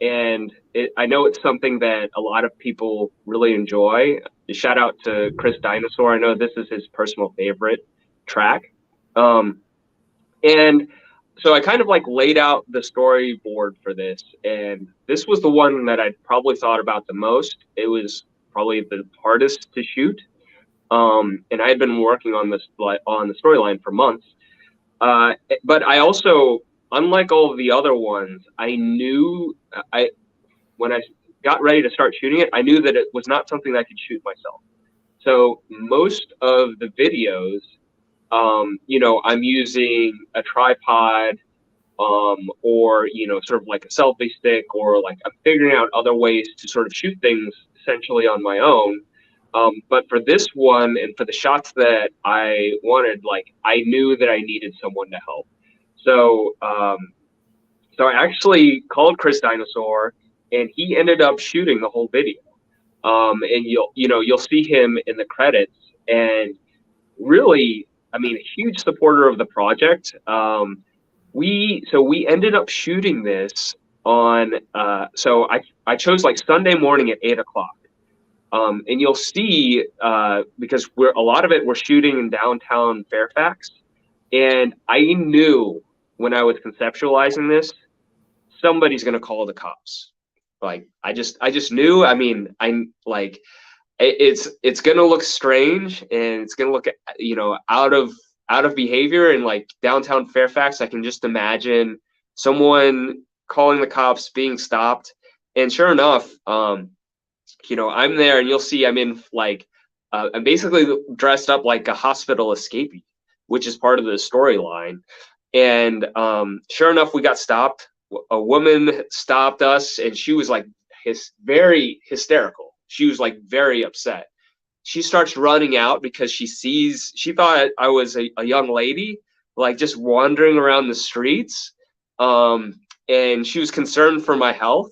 And I know it's something that a lot of people really enjoy. Shout out to Chris Dinosaur. I know this is his personal favorite track. And so I kind of like laid out the storyboard for this, and this was the one that I probably thought about the most. It was probably the hardest to shoot, and I had been working on the storyline for months. But I also, unlike all of the other ones, I knew when I got ready to start shooting it, I knew that it was not something that I could shoot myself. So most of the videos, I'm using a tripod, or, sort of like a selfie stick, or like I'm figuring out other ways to sort of shoot things essentially on my own. But for this one and for the shots that I wanted, like I knew that I needed someone to help. So, so I actually called Chris Dinosaur, and he ended up shooting the whole video. And you'll see him in the credits, and really, I mean, a huge supporter of the project. We ended up shooting this on. So I chose like Sunday morning at 8:00. And you'll see because a lot of it we're shooting in downtown Fairfax, and I knew when I was conceptualizing this, somebody's gonna call the cops. Like I just knew. I mean, I'm like, it's gonna look strange, and it's gonna look out of behavior. And like downtown Fairfax, I can just imagine someone calling the cops, being stopped, and sure enough, I'm there, and you'll see I'm in like I'm basically dressed up like a hospital escapee, which is part of the storyline. And sure enough, we got stopped. A woman stopped us, and she was like very hysterical. She was like very upset. She starts running out because she thought I was a young lady, like just wandering around the streets. And she was concerned for my health.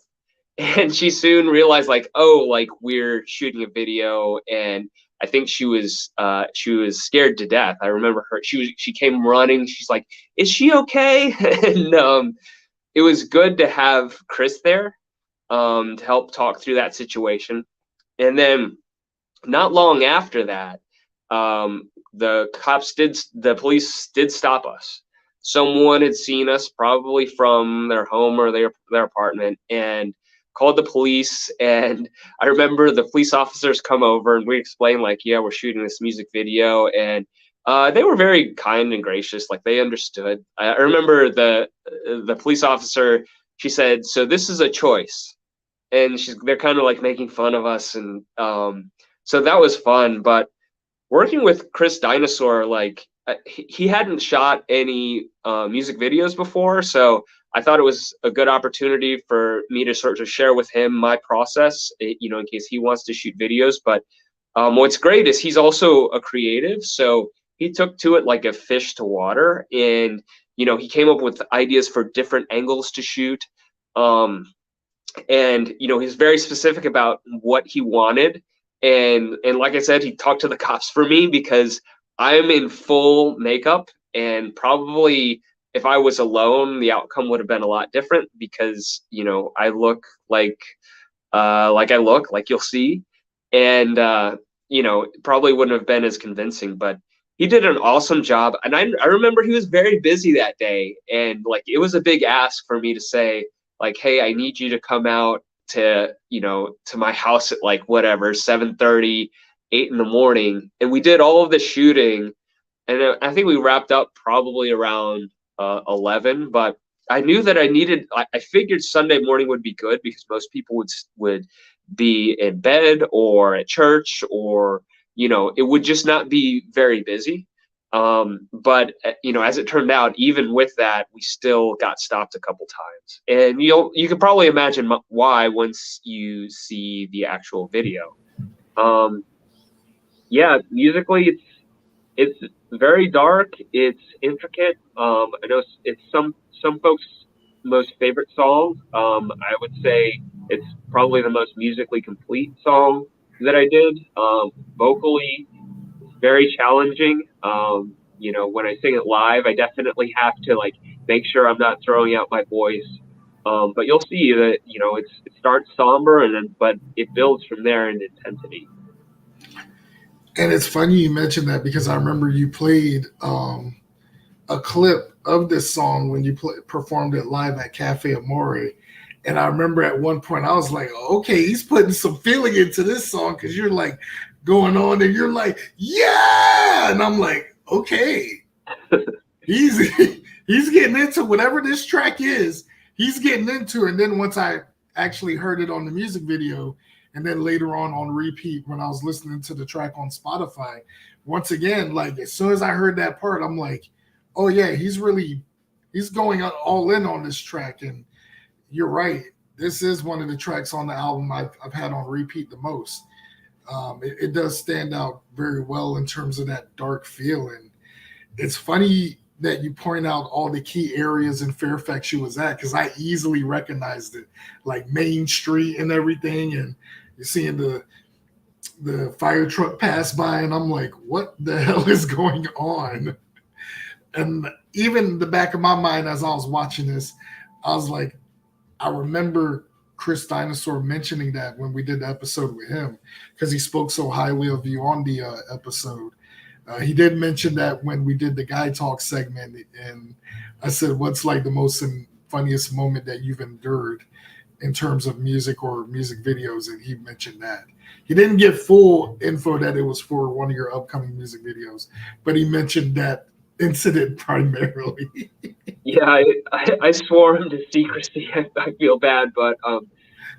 And she soon realized, like, oh, like we're shooting a video, and I think she was scared to death. I remember her. She came running. She's like, "Is she okay?" And it was good to have Chris there to help talk through that situation. And then not long after that, the police did stop us. Someone had seen us probably from their home or their apartment and called the police. And I remember the police officers come over and we explained like, yeah, we're shooting this music video. And they were very kind and gracious. Like they understood. I remember the police officer, she said, so this is a choice. And they're kind of like making fun of us. And so that was fun. But working with Chris Dinosaur, like he hadn't shot any music videos before, so I thought it was a good opportunity for me to sort of share with him my process, you know, in case he wants to shoot videos. But what's great is he's also a creative, so he took to it like a fish to water, and you know, he came up with ideas for different angles to shoot. And you know, he's very specific about what he wanted. And like I said, he talked to the cops for me because I'm in full makeup, and probably if I was alone, the outcome would have been a lot different because, you know, I look like I look, like you'll see. And you know, it probably wouldn't have been as convincing, but he did an awesome job. And I remember he was very busy that day, and like it was a big ask for me to say like, hey, I need you to come out to, you know, to my house at like whatever 7:30, 8 in the morning. And we did all of the shooting, and I think we wrapped up probably around 11. But I knew that I figured Sunday morning would be good because most people would be in bed or at church, or you know, it would just not be very busy. But you know, as it turned out, even with that, we still got stopped a couple times, and you can probably imagine why once you see the actual video. Yeah, musically, it's very dark. It's intricate. I know it's some folks' most favorite song. I would say it's probably the most musically complete song that I did. Vocally, very challenging. You know, when I sing it live, I definitely have to like make sure I'm not throwing out my voice. But you'll see that, you know, it starts somber but it builds from there in intensity. And it's funny you mentioned that because I remember you played a clip of this song when you performed it live at Cafe Amore. And I remember at one point I was like, okay, he's putting some feeling into this song because you're like going on and you're like, yeah. And I'm like, okay, he's getting into whatever this track is. He's getting into it. And then once I actually heard it on the music video, and then later on repeat when I was listening to the track on Spotify, once again, like as soon as I heard that part, I'm like, oh yeah, he's going all in on this track. And you're right, this is one of the tracks on the album I've had on repeat the most. It does stand out very well in terms of that dark feel. And it's funny that you point out all the key areas in Fairfax you was at, because I easily recognized it, like Main Street and everything. And you're seeing the fire truck pass by, and I'm like, what the hell is going on? And even the back of my mind as I was watching this, I was like, I remember Chris Dinosaur mentioning that when we did the episode with him, because he spoke so highly of you on the episode. He did mention that when we did the Guy Talk segment, and I said, what's like the most and funniest moment that you've endured in terms of music or music videos? And he mentioned that. He didn't give full info that it was for one of your upcoming music videos, but he mentioned that incident primarily. Yeah, I swore him to secrecy. I feel bad, but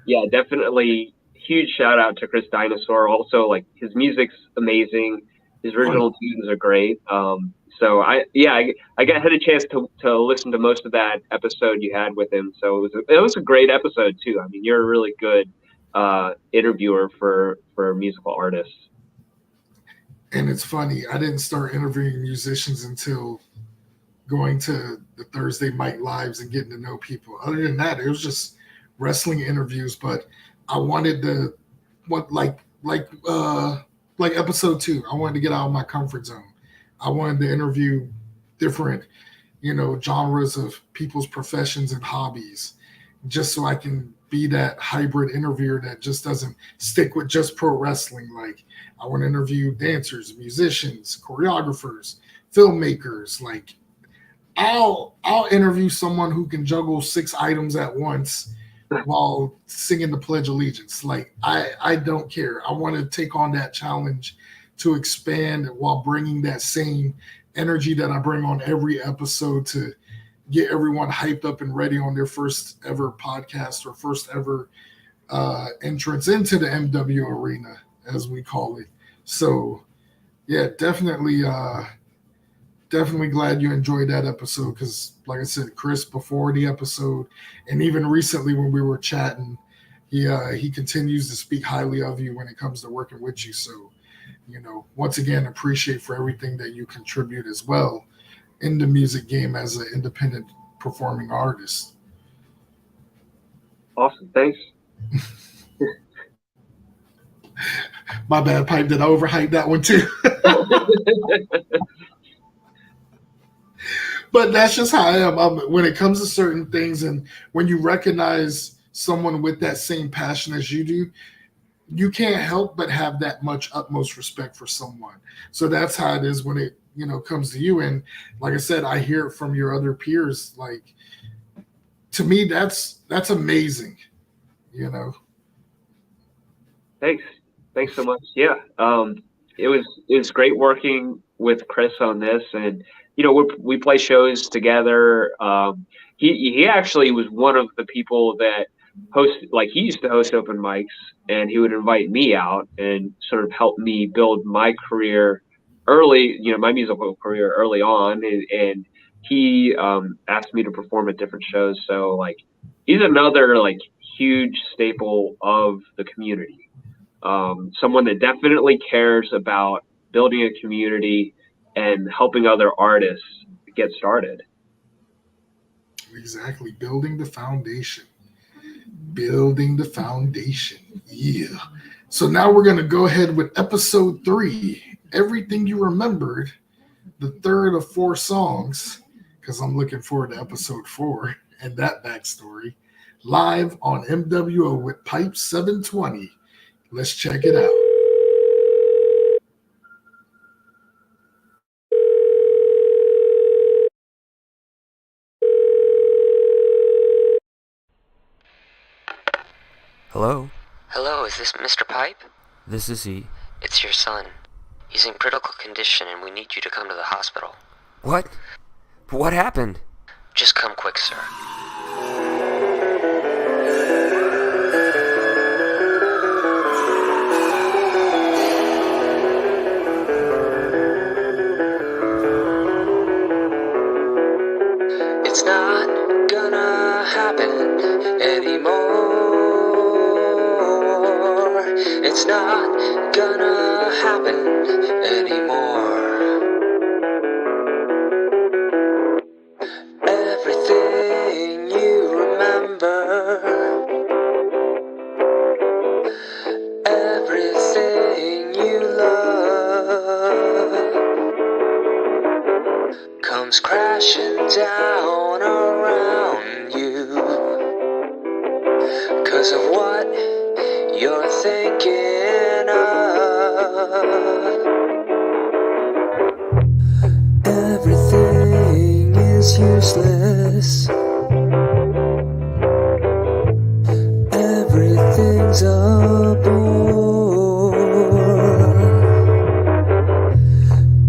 yeah, definitely huge shout out to Chris Dinosaur. Also, like his music's amazing. His original tunes are great. So I had a chance to listen to most of that episode you had with him. So it was a great episode too. I mean, you're a really good interviewer for musical artists. And it's funny, I didn't start interviewing musicians until going to the Thursday Mic Lives and getting to know people. Other than that, it was just wrestling interviews. But I wanted to, like episode 2, I wanted to get out of my comfort zone. I wanted to interview different, genres of people's professions and hobbies, just so I can be that hybrid interviewer that just doesn't stick with just pro wrestling. Like, I want to interview dancers, musicians, choreographers, filmmakers. Like, I'll interview someone who can juggle 6 items at once while singing the Pledge of Allegiance. Like, I don't care. I want to take on that challenge to expand while bringing that same energy that I bring on every episode to get everyone hyped up and ready on their first ever podcast or first ever entrance into the MW arena, as we call it. So yeah, definitely glad you enjoyed that episode, because like I said, Chris, before the episode and even recently when we were chatting, he continues to speak highly of you when it comes to working with you. So, you know, once again, appreciate for everything that you contribute as well in the music game as an independent performing artist. Awesome, thanks. My bad, Pipe. Did I overhype that one too? But that's just how I am. When it comes to certain things, and when you recognize someone with that same passion as you do, you can't help but have that much utmost respect for someone. So that's how it is when it, you know, comes to you. And like I said, I hear it from your other peers. Like, to me, that's amazing, you know. Thanks so much. Yeah, it was great working with Chris on this, and you know, we play shows together. He actually was one of the people that he used to host open mics, and he would invite me out and sort of help me build my career early, you know, my musical career early on. And he asked me to perform at different shows. So like, he's another like huge staple of the community. Someone that definitely cares about building a community and helping other artists get started. Exactly. Building the foundation. Yeah. So now we're going to go ahead with episode 3. Everything you remembered, the third of 4 songs, because I'm looking forward to episode 4 and that backstory, live on mWo with Pype720. Let's check it out. Hello? Hello, is this Mr. Pipe? This is he. It's your son. He's in critical condition and we need you to come to the hospital. What? What happened? Just come quick, sir. It's not gonna happen anymore. It's not gonna happen anymore. Everything you remember, everything you love, comes crashing down around you 'cause of what you're thinking of. Everything is useless. Everything's a bore.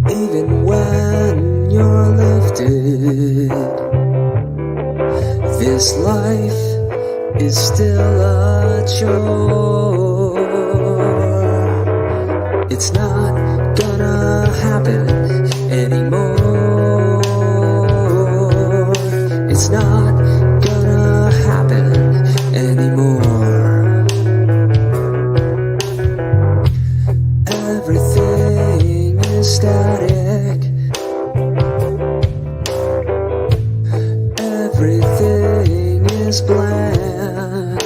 Even when you're lifted, this life is still a chore. It's not gonna happen anymore. It's not gonna happen anymore. Everything is static. Everything is bland.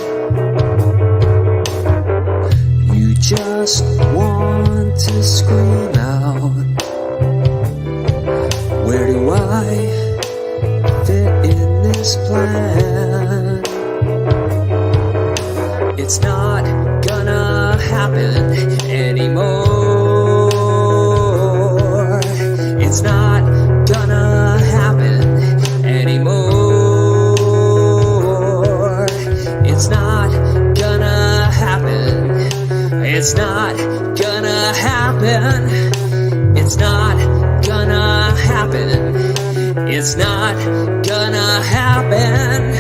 You just want to scream out, where do I fit in this plan? It's not gonna happen anymore. It's not gonna happen anymore. It's not gonna happen. It's not gonna happen. It's not gonna happen. It's not gonna happen.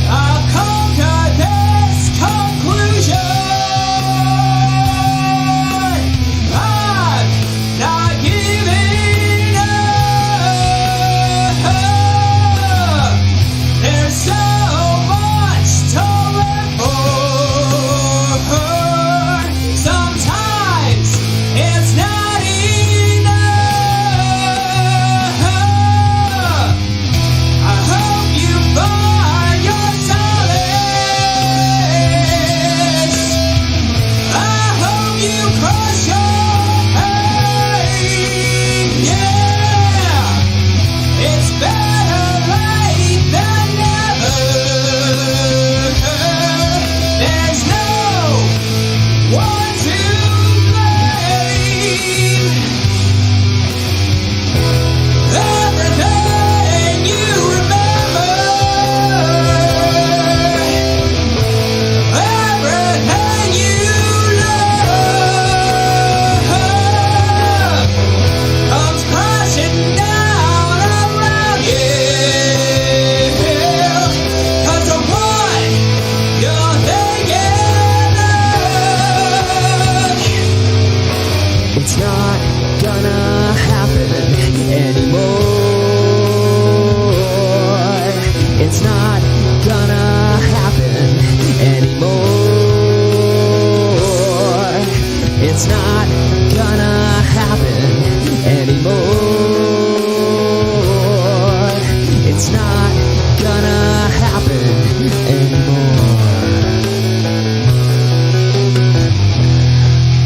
I've come to this conclusion. I'm not giving up. There's so much to live for. Sometimes it's not enough. I hope you find your solace. I hope you crush your pain. Yeah, it's better late than never. There's no one to blame. Everything you remember, everything you love, comes crashing down around you. 'Cause of what you're thinking of. It's not gonna happen anymore. It's not gonna happen anymore. It's not gonna happen anymore. It's not gonna happen anymore.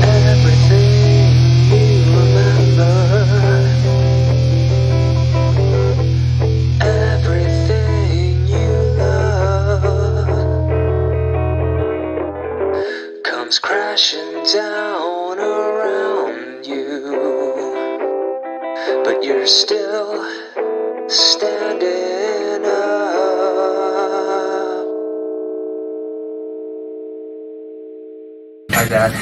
Everything you remember, everything you love, comes crashing down around you, but you're still standing up. My bad.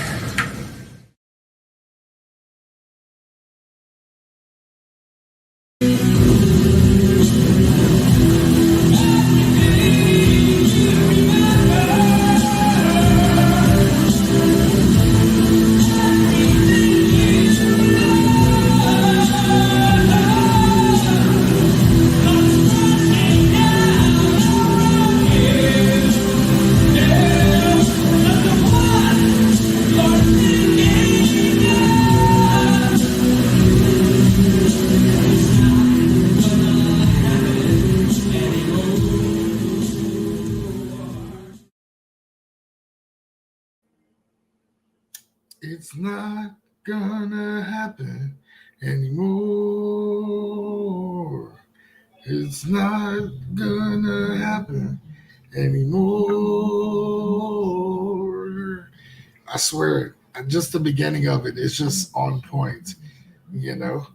It's not gonna happen anymore. It's not gonna happen anymore. I swear, just the beginning of it is just on point, you know.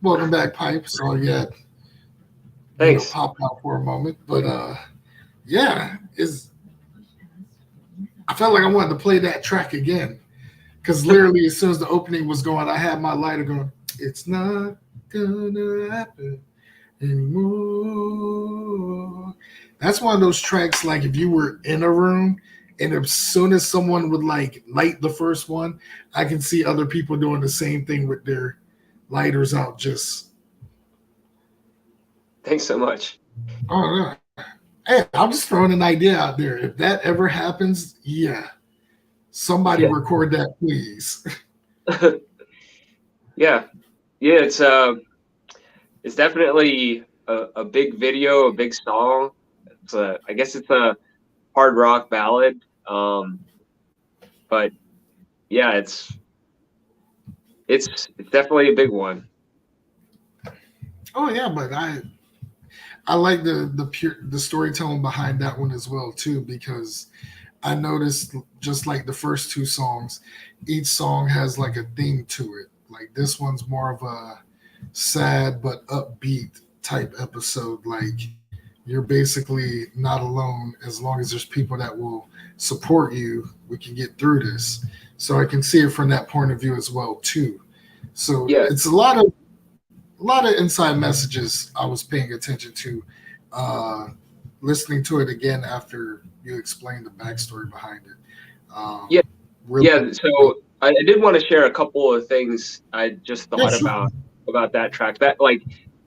Welcome back, Pipe. So yeah, Thanks. pop out for a moment, but yeah, I felt like I wanted to play that track again because literally as soon as the opening was going, I had my lighter going. It's not gonna happen anymore. That's one of those tracks. Like if you were in a room and as soon as someone would like light the first one, I can see other people doing the same thing with their lighters out. Just Thanks so much. oh no. Hey, I'm just throwing an idea out there. If that ever happens, yeah, somebody record that, please. Yeah, it's definitely a big video, a big song. I guess it's a hard rock ballad, but yeah, it's definitely a big one. Oh yeah, but I like the storytelling behind that one as well too, because I noticed just like the first two songs, each song has like a theme to it. Like this one's more of a sad but upbeat type episode. Like you're basically not alone as long as there's people that will support you. We can get through this. So I can see it from that point of view as well too. So Yeah. it's a lot of inside messages I was paying attention to, uh, listening to it again after you explained the backstory behind it. Yeah. Really, Yeah. So I did want to share a couple of things I just yeah, thought sure. about that track. That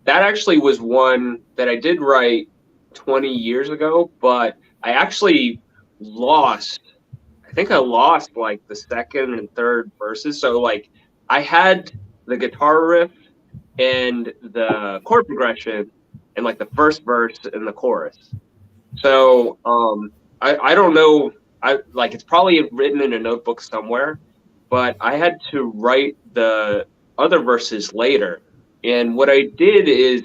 actually was one that I did write 20 years ago, but I actually lost. I think I lost like the second and third verses. So like I had the guitar riff and the chord progression and like the first verse and the chorus. So I don't know. I like it's probably written in a notebook somewhere, but I had to write the other verses later. And what I did is,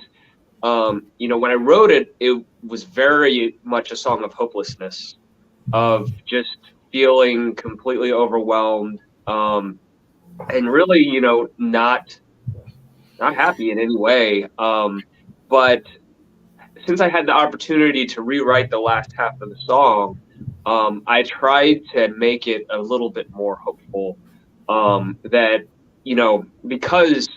when I wrote it, it was very much a song of hopelessness, of just feeling completely overwhelmed, and really, not happy in any way. But since I had the opportunity to rewrite the last half of the song, I tried to make it a little bit more hopeful. That because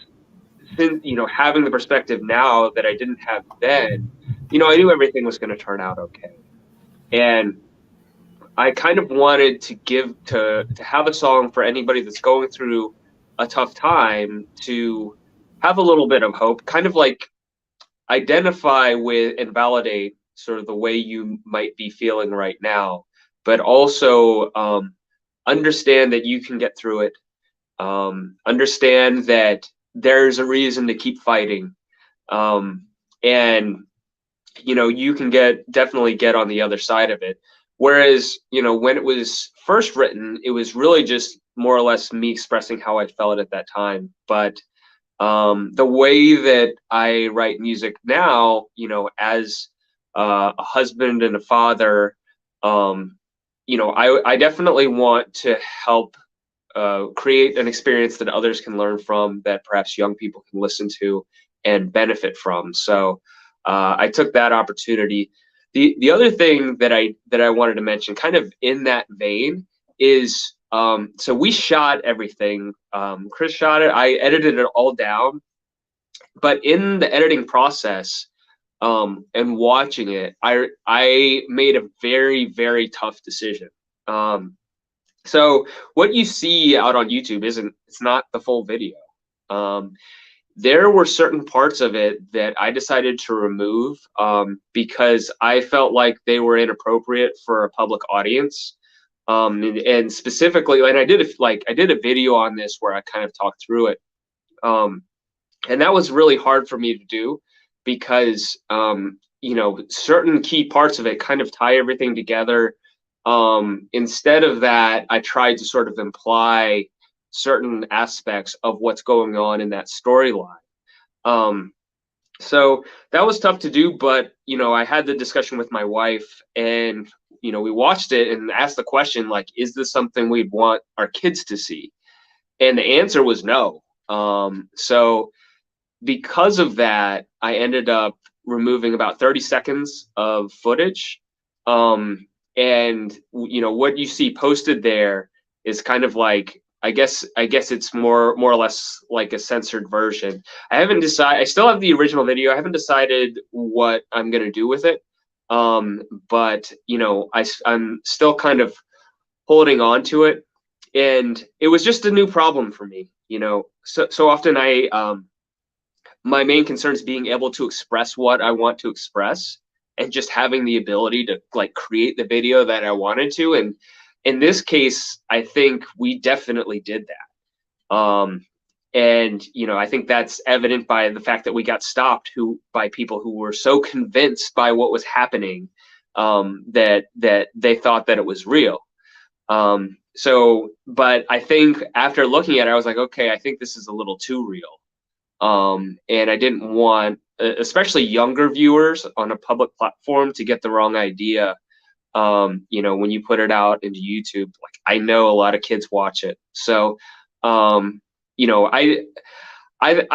since having the perspective now that I didn't have then, I knew everything was going to turn out okay, and I kind of wanted to have a song for anybody that's going through a tough time to have a little bit of hope, kind of like identify with and validate sort of the way you might be feeling right now, but also understand that you can get through it. Understand that there's a reason to keep fighting, and you can definitely get on the other side of it. Whereas when it was first written, it was really just more or less me expressing how I felt at that time. But the way that I write music now, as a husband and a father, I definitely want to help create an experience that others can learn from, that perhaps young people can listen to and benefit from. So I took that opportunity. The other thing that I wanted to mention, kind of in that vein, is so we shot everything. Chris shot it. I edited it all down. But in the editing process, and watching it, I made a very, very tough decision. So what you see out on YouTube it's not the full video. There were certain parts of it that I decided to remove, because I felt like they were inappropriate for a public audience. And specifically, and I did a video on this where I kind of talked through it. And that was really hard for me to do because, certain key parts of it kind of tie everything together. Instead of that, I tried to sort of imply certain aspects of what's going on in that storyline. So that was tough to do, but I had the discussion with my wife, and we watched it and asked the question, like, is this something we'd want our kids to see? And the answer was no. So because of that, I ended up removing about 30 seconds of footage. And what you see posted there is kind of like, I guess it's more or less like a censored version. I haven't decided. I still have the original video. I haven't decided what I'm gonna do with it. But I'm still kind of holding on to it, and it was just a new problem for me. So often my main concern is being able to express what I want to express, and just having the ability to like create the video that I wanted to. And in this case, I think we definitely did that. And I think that's evident by the fact that we got stopped by people who were so convinced by what was happening, that they thought that it was real. But I think after looking at it, I was like, okay, I think this is a little too real. And I didn't want especially younger viewers on a public platform to get the wrong idea. When you put it out into YouTube, like I know a lot of kids watch it. So, I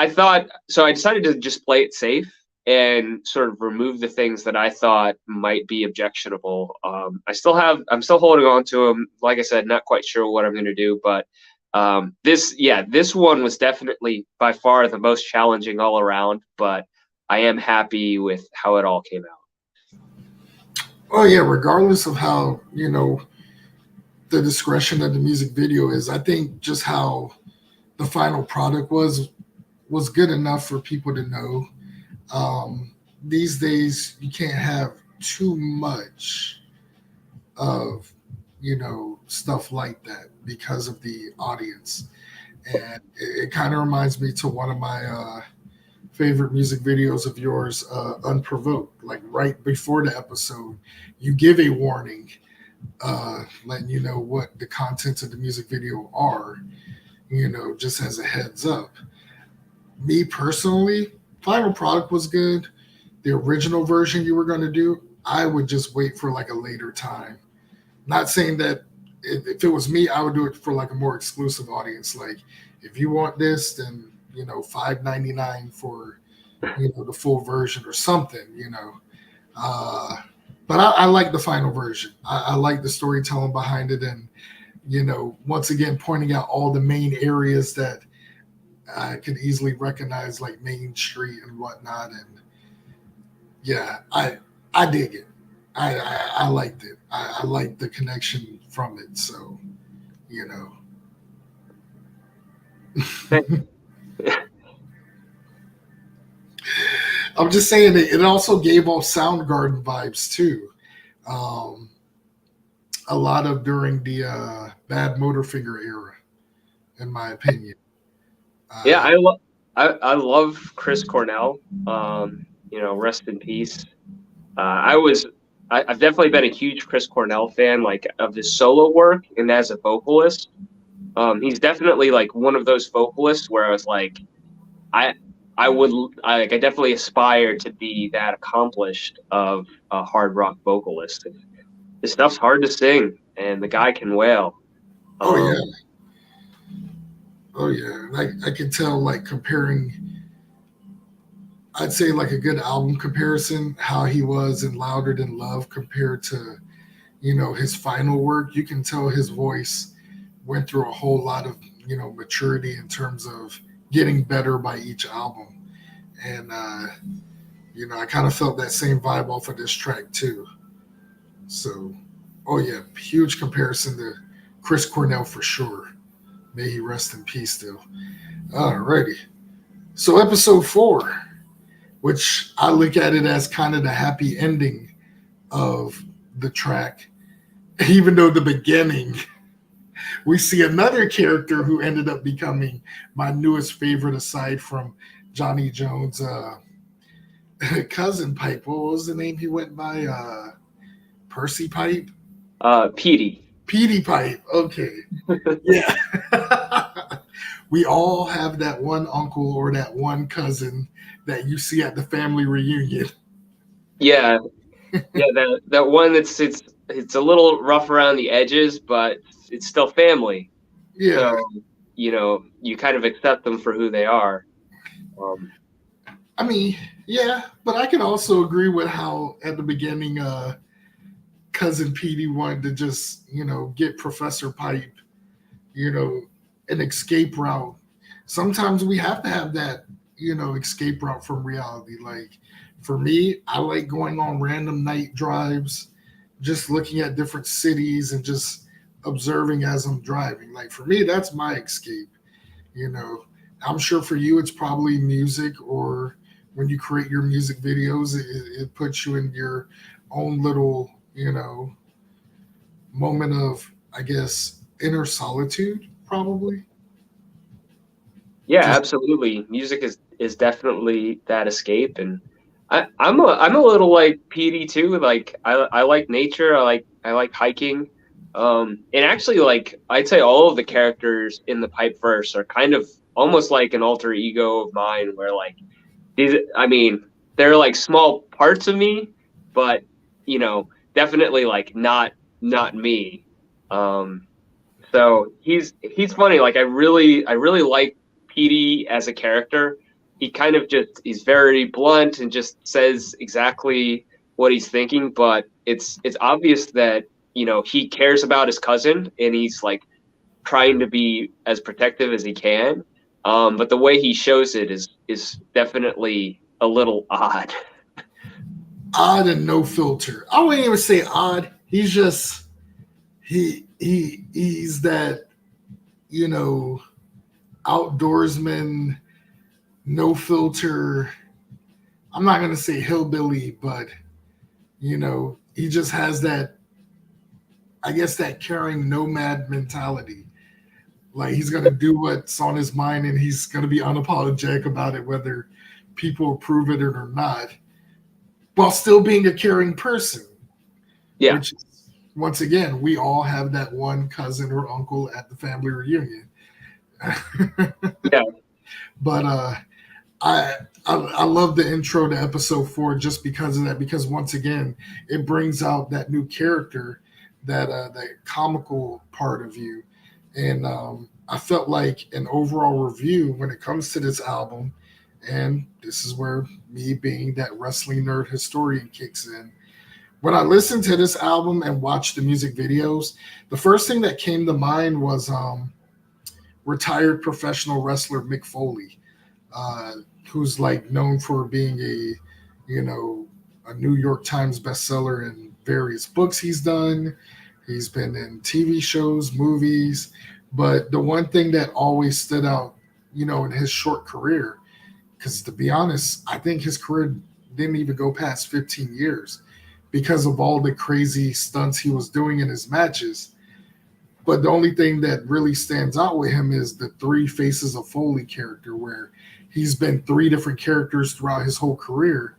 thought, so I decided to just play it safe and sort of remove the things that I thought might be objectionable. I'm still holding on to them. Like I said, not quite sure what I'm going to do, but this one was definitely by far the most challenging all around, but I am happy with how it all came out. Oh yeah, regardless of how, the discretion of the music video is, I think just how the final product was good enough for people to know. These days you can't have too much of, stuff like that because of the audience. And it kind of reminds me to one of my favorite music videos of yours, Unprovoked. Like right before the episode, you give a warning, letting you know what the contents of the music video are, just as a heads up. Me personally, final product was good. The original version you were going to do, I would just wait for like a later time. Not saying that if it was me, I would do it for like a more exclusive audience. Like if you want this, then $5.99 for the full version or something. But I like the final version. I like the storytelling behind it, and once again pointing out all the main areas that I could easily recognize, like Main Street and whatnot. And yeah, I dig it. I liked it. I liked the connection from it. So, I'm just saying it also gave off Soundgarden vibes too. A lot of during the Bad Motorfinger era, in my opinion. Yeah, I love Chris Cornell. Rest in peace. I've definitely been a huge Chris Cornell fan, like of his solo work and as a vocalist. He's definitely like one of those vocalists where I was like, I definitely aspire to be that accomplished of a hard rock vocalist. His stuff's hard to sing, and the guy can wail. Oh yeah. I can tell, like comparing, I'd say like a good album comparison, how he was in Louder Than Love compared to, his final work. You can tell his voice went through a whole lot of, maturity in terms of getting better by each album. And, I kind of felt that same vibe off of this track too. So, oh yeah, huge comparison to Chris Cornell for sure. May he rest in peace still. Alrighty. So episode 4, which I look at it as kind of the happy ending of the track, even though the beginning, we see another character who ended up becoming my newest favorite aside from Johnny Jones' cousin Pype. What was the name he went by? Percy Pype? Petey. Petey Pype. Okay. Yeah. We all have that one uncle or that one cousin that you see at the family reunion. Yeah. That one it's a little rough around the edges, but it's still family. Yeah. So, you kind of accept them for who they are. I mean, yeah, but I can also agree with how at the beginning cousin Petey wanted to just, get Professor Pype, an escape route. Sometimes we have to have that, escape route from reality. Like for me, I like going on random night drives, just looking at different cities and just observing as I'm driving. Like for me, that's my escape. I'm sure for you, it's probably music, or when you create your music videos, it puts you in your own little, moment of, I guess, inner solitude, probably. Yeah, absolutely. Music is definitely that escape, and I'm a little like Petey too. Like I like nature. I like hiking. And actually, like I'd say all of the characters in the Pypeverse are kind of almost like an alter ego of mine, where like these. I mean, they're like small parts of me, but you know, definitely like not me. So he's funny. Like I really like Petey as a character. He kind of just he's very blunt and just says exactly what he's thinking, but it's obvious that, you know, he cares about his cousin and he's like trying to be as protective as he can. But the way he shows it is definitely a little odd. Odd and no filter. I wouldn't even say odd. He's just he's that, you know, outdoorsman, no filter. I'm not gonna say hillbilly, but you know, he just has that, I guess, that caring nomad mentality. Like he's gonna do what's on his mind, and he's gonna be unapologetic about it, whether people approve it or not, while still being a caring person. Yeah. Which, once again, we all have that one cousin or uncle at the family reunion. Yeah. But I love the intro to episode 4 just because of that. Because once again, it brings out that new character, that comical part of you. And I felt like an overall review when it comes to this album, and this is where me being that wrestling nerd historian kicks in. When I listened to this album and watched the music videos, the first thing that came to mind was retired professional wrestler Mick Foley, who's like known for being a New York Times bestseller in various books he's done. He's been in TV shows, movies, but the one thing that always stood out, in his short career, because to be honest, I think his career didn't even go past 15 years because of all the crazy stunts he was doing in his matches. But the only thing that really stands out with him is the Three Faces of Foley character, where he's been 3 different characters throughout his whole career.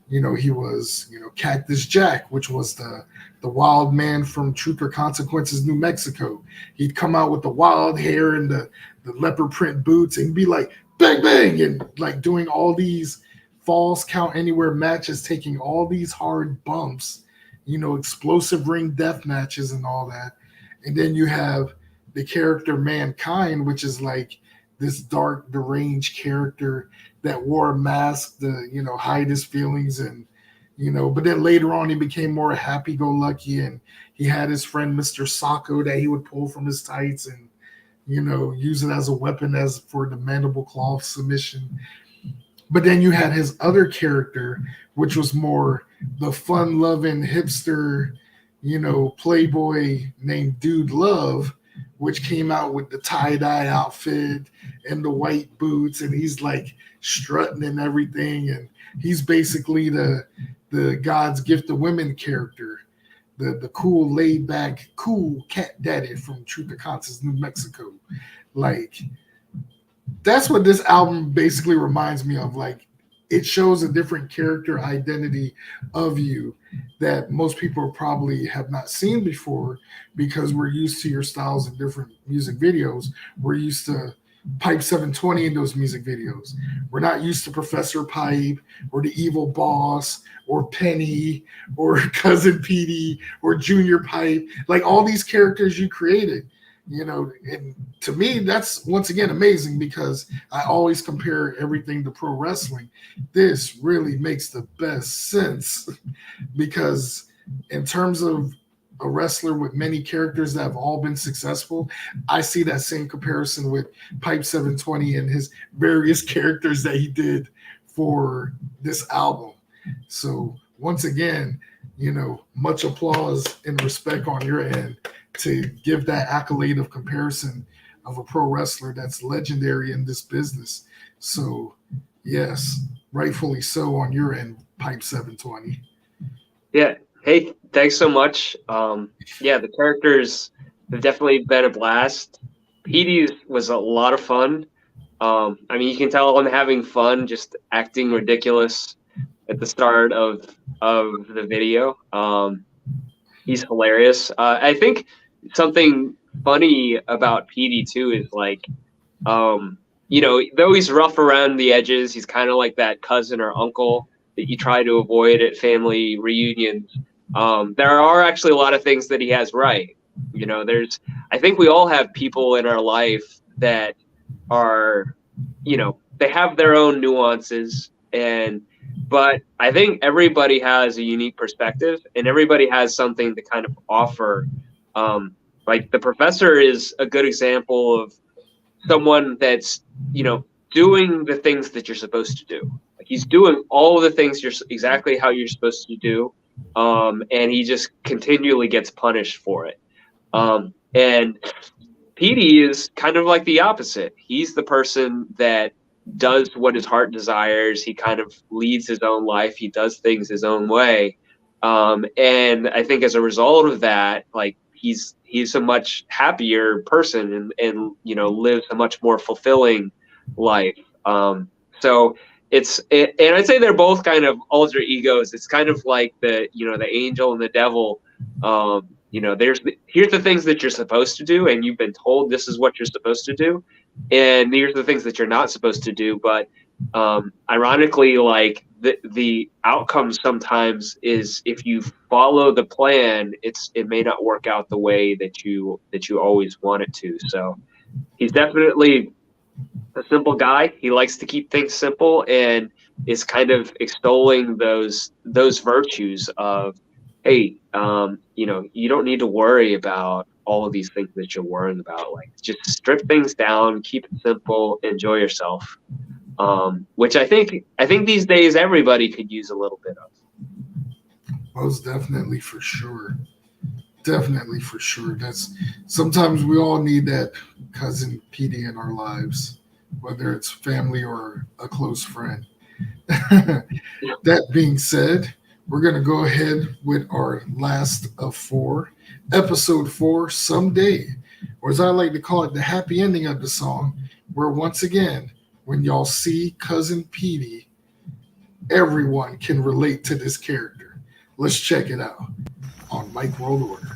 He was, Cactus Jack, which was the wild man from Truth or Consequences, New Mexico. He'd come out with the wild hair and the leopard print boots and be like, bang, bang, and like doing all these falls count anywhere matches, taking all these hard bumps, explosive ring death matches and all that. And then you have the character Mankind, which is like this dark, deranged character that wore a mask to, hide his feelings. And, but then later on, he became more happy-go-lucky, and he had his friend, Mr. Sacco, that he would pull from his tights and, use it as a weapon for the mandible claw submission. But then you had his other character, which was more the fun-loving hipster, playboy named Dude Love, which came out with the tie-dye outfit and the white boots, and he's like strutting and everything, and he's basically the God's gift to women character, the cool, laid-back, cool cat daddy from Truth or Consequences, New Mexico. Like, that's what this album basically reminds me of. Like, it shows a different character identity of you that most people probably have not seen before, because we're used to your styles in different music videos. We're used to Pype720 in those music videos. We're not used to Professor Pipe or the Evil Boss or Penny or Cousin Petey or Junior Pipe, like all these characters you created. And to me, that's once again amazing, because I always compare everything to pro wrestling. This really makes the best sense, because in terms of a wrestler with many characters that have all been successful, I see that same comparison with Pype720 and his various characters that he did for this album. So once again, much applause and respect on your end to give that accolade of comparison of a pro wrestler that's legendary in this business. So yes, rightfully so on your end, Pype720. Yeah. Hey, thanks so much. The characters have definitely been a blast. Petey's was a lot of fun. You can tell I'm having fun just acting ridiculous at the start of the video. He's hilarious. I think something funny about Petey too is like, though he's rough around the edges, he's kind of like that cousin or uncle that you try to avoid at family reunions. There are actually a lot of things that he has right. You know, I think we all have people in our life that are, you know, they have their own nuances, but I think everybody has a unique perspective and everybody has something to kind of offer. Like the professor is a good example of someone that's, you know, doing the things that you're supposed to do. Like he's doing all of the things exactly how you're supposed to do. And he just continually gets punished for it. And Petey is kind of like the opposite. He's the person that does what his heart desires. He kind of leads his own life. He does things his own way. And I think as a result of that, like he's a much happier person and you know, lives a much more fulfilling life. So and I'd say they're both kind of alter egos. It's kind of like the angel and the devil. You know, here's the things that you're supposed to do, and you've been told this is what you're supposed to do, and here's the things that you're not supposed to do. But ironically, like the outcome sometimes is if you follow the plan, it may not work out the way that you always want it to. So he's definitely a simple guy. He likes to keep things simple and is kind of extolling those virtues of, hey, you know, you don't need to worry about all of these things that you're worrying about. Like, just strip things down, keep it simple, enjoy yourself. Which I think these days everybody could use a little bit of. Most definitely, for sure. Definitely, for sure. That's sometimes we all need that cousin Petey in our lives, whether it's family or a close friend. That being said, we're going to go ahead with our last of 4, episode 4, Someday, or as I like to call it, the happy ending of the song, where once again, when y'all see cousin Petey, everyone can relate to this character. Let's check it out on Mike World Order.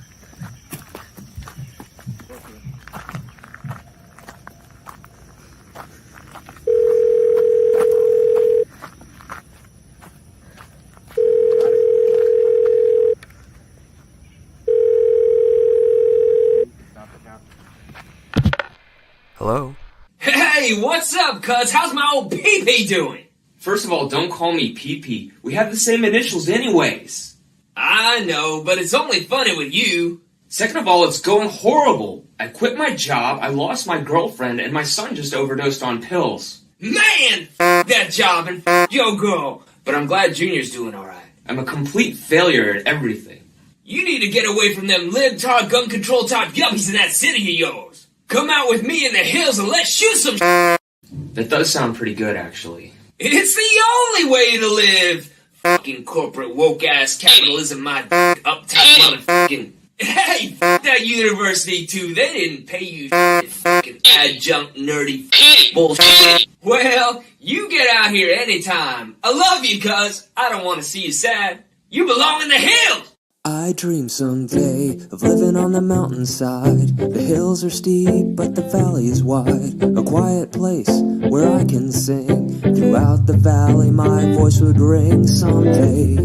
Hello? Hey, what's up, cuz? How's my old PP doing? First of all, don't call me PP. We have the same initials anyways. I know, but it's only funny with you. Second of all, it's going horrible. I quit my job, I lost my girlfriend, and my son just overdosed on pills. Man, that job and your girl. But I'm glad Junior's doing alright. I'm a complete failure at everything. You need to get away from them libtard gun control type yuppies in that city of yours. Come out with me in the hills and let's shoot some. That does sound pretty good, actually. It's the only way to live. Fucking corporate woke ass capitalism, my uptight motherfucking. Hey, that university too. They didn't pay you fucking adjunct nerdy bullshit. Well, you get out here anytime. I love you, cuz. I don't want to see you sad. You belong in the hills. I dream someday of living on the mountainside. The hills are steep, but the valley is wide. A quiet place where I can sing. Throughout the valley my voice would ring. Someday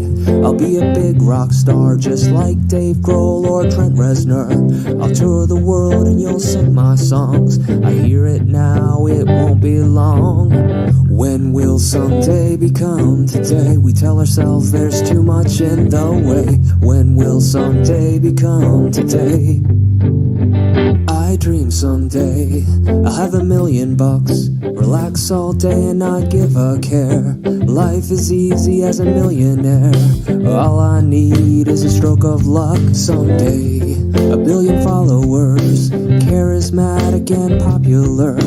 I'll be a big rock star, just like Dave Grohl or Trent Reznor. I'll tour the world and you'll sing my songs. I hear it now, it won't be long. When will someday become today? We tell ourselves there's too much in the way. When will someday become today? I dream someday I'll have $1 million, relax all day and not give a care. Life is easy as a millionaire. All I need is a stroke of luck. Someday 1 billion followers, charismatic and popular.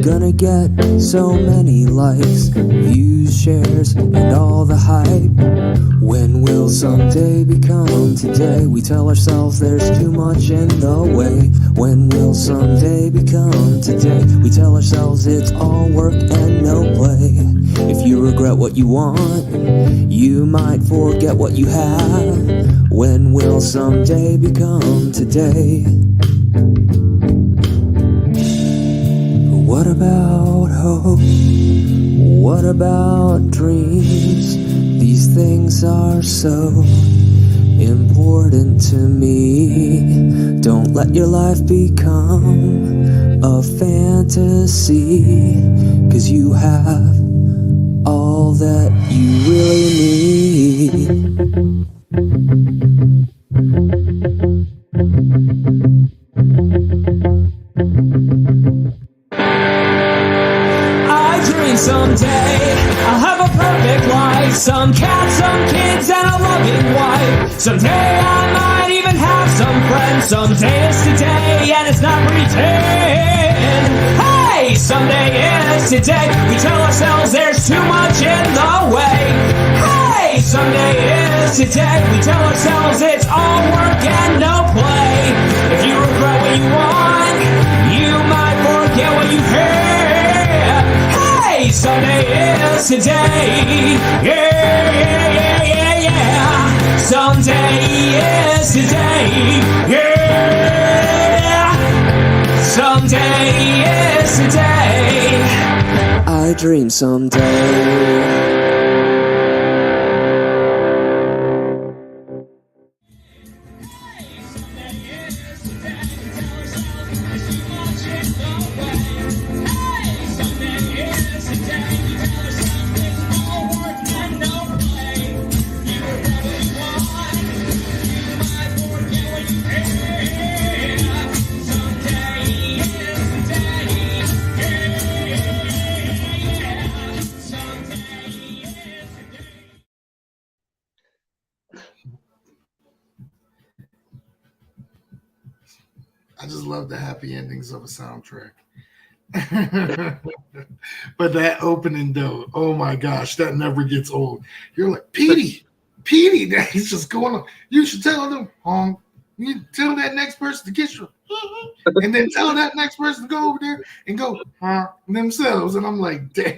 Gonna get so many likes, views, shares, and all the hype. When will someday become today? We tell ourselves there's too much in the way. When will someday become today? We tell ourselves it's all work and no play. If you regret what you want, you might forget what you have. When will someday become today? What about hope? What about dreams? These things are so important to me. Don't let your life become a fantasy, 'cause you have all that you really need. I dream someday I'll have a perfect life. Some cats, some kids, and a loving wife. Someday I might even have some friends. Someday is today, and it's not pretend. Hey, someday is today. We tell ourselves there's too much in the way. Hey, someday is today. We tell ourselves it's all work and no play. If you regret what you want, you might forget what you had. Hey, someday is today. Yeah, yeah, yeah, yeah, yeah. Someday is today. Yeah. Someday is today. I dream someday. I just love the happy endings of a soundtrack. But that opening though, oh my gosh, that never gets old. You're like, Petey, he's just going on. You should tell them, you tell that next person to kiss you. And then tell that next person to go over there and go themselves. And I'm like, dang.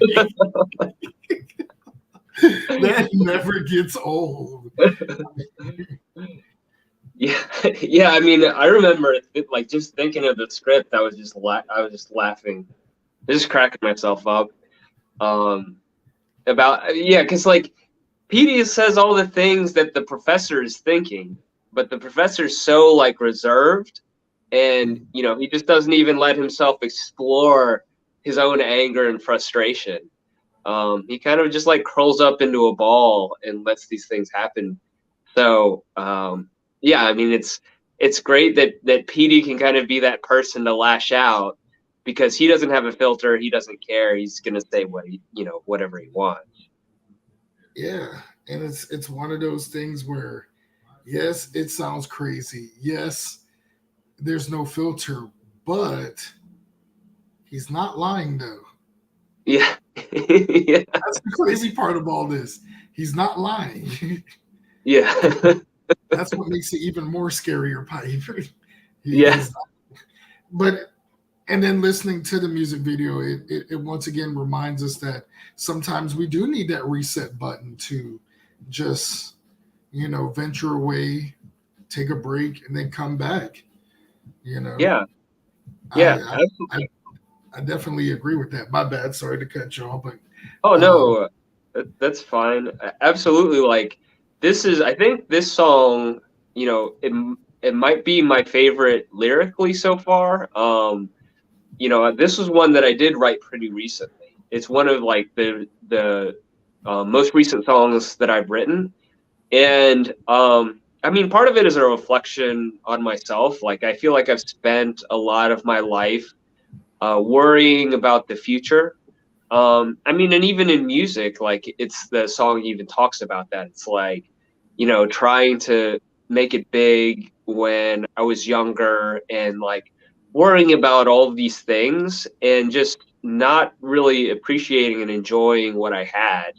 That never gets old. Yeah. I mean, I remember like just thinking of the script. I was just laughing, just cracking myself up. Because like Petey says all the things that the professor is thinking, but the professor's so like reserved, and he just doesn't even let himself explore his own anger and frustration. He kind of just like curls up into a ball and lets these things happen. So yeah, I mean, it's great that Petey can kind of be that person to lash out, because he doesn't have a filter. He doesn't care. He's gonna say whatever he wants. Yeah, and it's one of those things where, yes, it sounds crazy. Yes, there's no filter, but he's not lying though. Yeah. Yeah. That's the crazy part of all this. He's not lying. Yeah. That's what makes it even more scarier, Pype. Yeah. And then listening to the music video, it once again reminds us that sometimes we do need that reset button to just, venture away, take a break, and then come back. Yeah. Yeah. I definitely agree with that. My bad. Sorry to cut you off, but no, that's fine. Absolutely. Like I think this song, it might be my favorite lyrically so far. This was one that I did write pretty recently. It's one of like the most recent songs that I've written. And I mean, part of it is a reflection on myself. Like, I feel like I've spent a lot of my life worrying about the future. I mean, and even in music, like it's the song even talks about that. It's like, trying to make it big when I was younger, and like worrying about all of these things and just not really appreciating and enjoying what I had.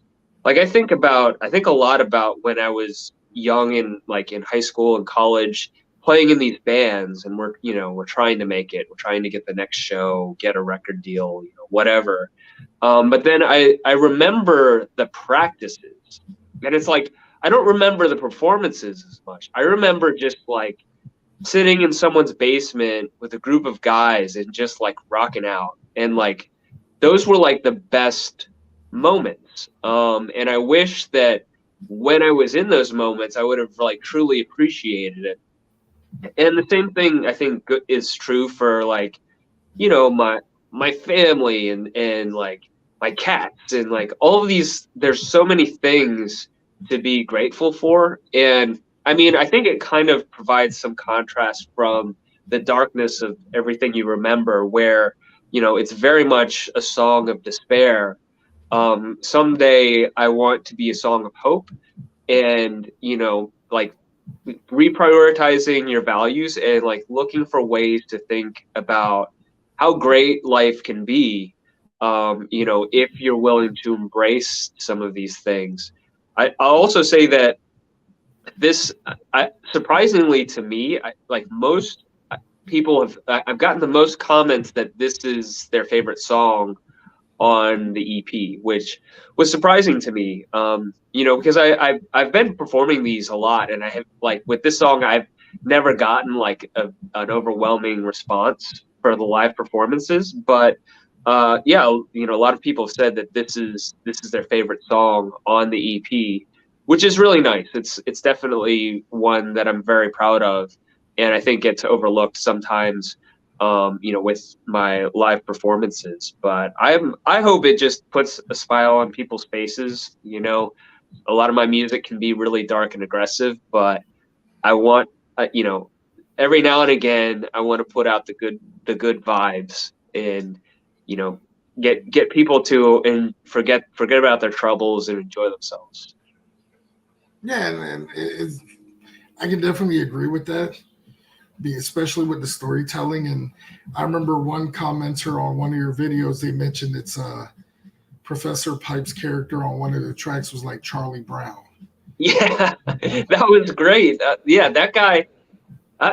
Like I think a lot about when I was young and like in high school and college, playing in these bands, and we're trying to make it. We're trying to get the next show, get a record deal, whatever. But then I remember the practices, and it's like I don't remember the performances as much. I remember just like sitting in someone's basement with a group of guys and just like rocking out, and like those were like the best moments. And I wish that when I was in those moments, I would have like truly appreciated it. And the same thing I think is true for like, you know, my family and like my cats and like all of these. There's so many things to be grateful for. And I mean, I think it kind of provides some contrast from the darkness of Everything You Remember, where, you know, it's very much a song of despair. Someday I want to be a song of hope, and, you know, like reprioritizing your values and like looking for ways to think about how great life can be, you know, if you're willing to embrace some of these things. I'll also say that this, surprisingly to me, like most people have, I've gotten the most comments that this is their favorite song on the EP, which was surprising to me. You know, because I've been performing these a lot, and I have, like, with this song, I've never gotten like an overwhelming response for the live performances. But yeah, you know, a lot of people have said that this is their favorite song on the EP, which is really nice. It's definitely one that I'm very proud of, and I think it's overlooked sometimes, you know, with my live performances. But I hope it just puts a smile on people's faces. You know, a lot of my music can be really dark and aggressive, but I want, you know, every now and again, I want to put out the good vibes, and, you know, get people to and forget about their troubles and enjoy themselves. Yeah, and I can definitely agree with that, especially with the storytelling. And I remember one commenter on one of your videos, they mentioned it's Professor Pype's character on one of the tracks was like Charlie Brown. Yeah, that was great. Yeah, that guy,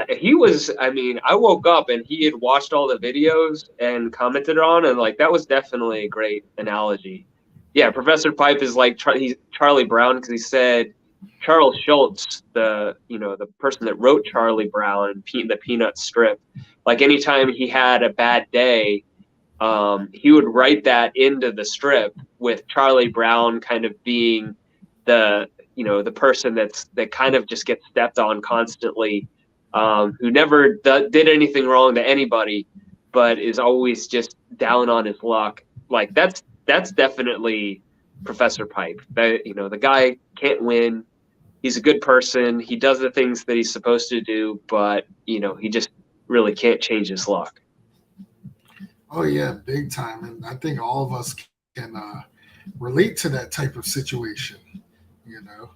he was, I mean, I woke up and he had watched all the videos and commented on, and like that was definitely a great analogy. Yeah, Professor Pype is like he's Charlie Brown, because he said Charles Schultz, the, you know, the person that wrote Charlie Brown and the Peanut strip, like anytime he had a bad day, he would write that into the strip, with Charlie Brown kind of being the, you know, the person that kind of just gets stepped on constantly, who never did anything wrong to anybody, but is always just down on his luck. Like that's definitely Professor Pype. That, you know, the guy can't win. He's a good person. He does the things that he's supposed to do, but, you know, he just really can't change his luck. Oh yeah, big time. And I think all of us can relate to that type of situation, you know.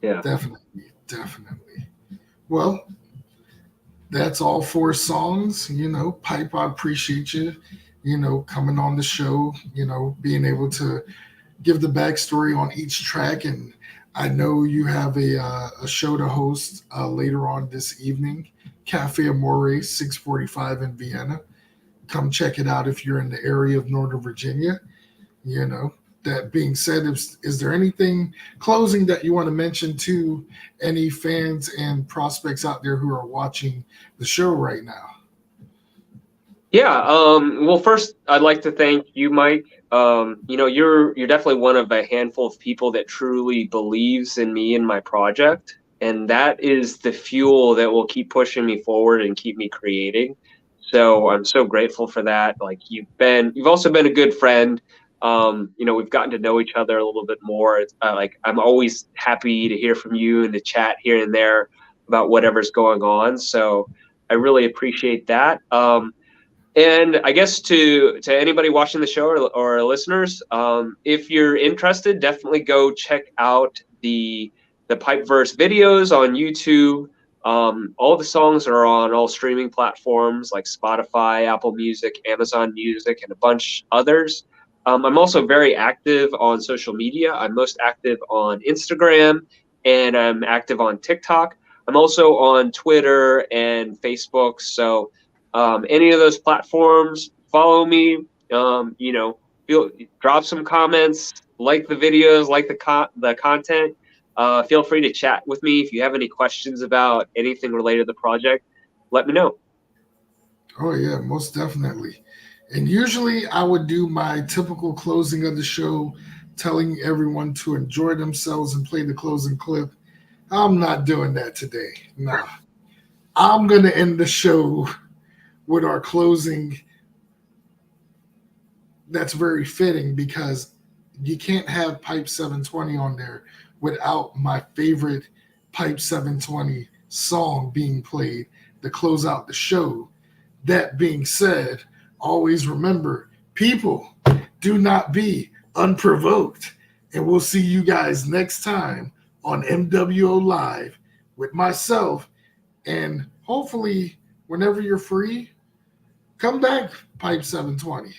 Yeah. Definitely. Well, that's all 4 songs. You know, Pype, I appreciate you, you know, coming on the show, you know, being able to give the backstory on each track. And I know you have a show to host later on this evening, Cafe Amore, 645 in Vienna. Come check it out if you're in the area of Northern Virginia. You know, that being said, is there anything closing that you want to mention to any fans and prospects out there who are watching the show right now? Yeah. Well, first, I'd like to thank you, Mike. You know, you're definitely one of a handful of people that truly believes in me and my project, and that is the fuel that will keep pushing me forward and keep me creating. So I'm so grateful for that. Like, you've also been a good friend. You know, we've gotten to know each other a little bit more. It's, like, I'm always happy to hear from you and to chat here and there about whatever's going on. So I really appreciate that. And I guess to anybody watching the show or listeners, if you're interested, definitely go check out the Pypeverse videos on YouTube. All the songs are on all streaming platforms like Spotify, Apple Music, Amazon Music, and a bunch others. I'm also very active on social media. I'm most active on Instagram, and I'm active on TikTok. I'm also on Twitter and Facebook. So any of those platforms, follow me. You know, drop some comments, like the videos, like the content. Feel free to chat with me if you have any questions about anything related to the project. Let me know. Oh yeah, most definitely. And usually I would do my typical closing of the show telling everyone to enjoy themselves and play the closing clip. I'm not doing that today. Nah. I'm going to end the show with our closing. That's very fitting because you can't have Pype720 on there without my favorite Pype720 song being played to close out the show. That being said, always remember, people, do not be unprovoked. And we'll see you guys next time on mWo Live with myself. And hopefully, whenever you're free, come back, Pype720.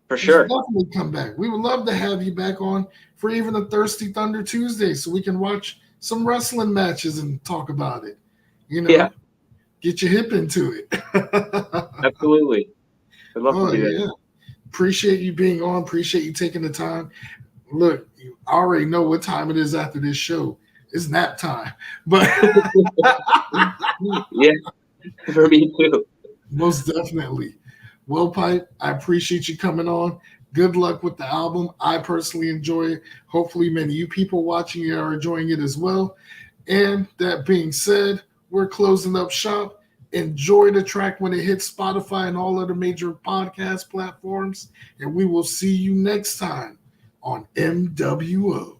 For sure. Definitely come back. We would love to have you back on for even a Thirsty Thunder Tuesday so we can watch some wrestling matches and talk about it. You know, Yeah. Get your hip into it. Absolutely. I'd love to do that. Yeah. Appreciate you being on. Appreciate you taking the time. Look, you already know what time it is after this show. It's nap time. But Yeah, for me too. most definitely. Well, Pipe, I appreciate you coming on. Good luck with the album. I personally enjoy it. Hopefully, many of you people watching it are enjoying it as well. And that being said, we're closing up shop. Enjoy the track when it hits Spotify and all other major podcast platforms. And we will see you next time on mWo.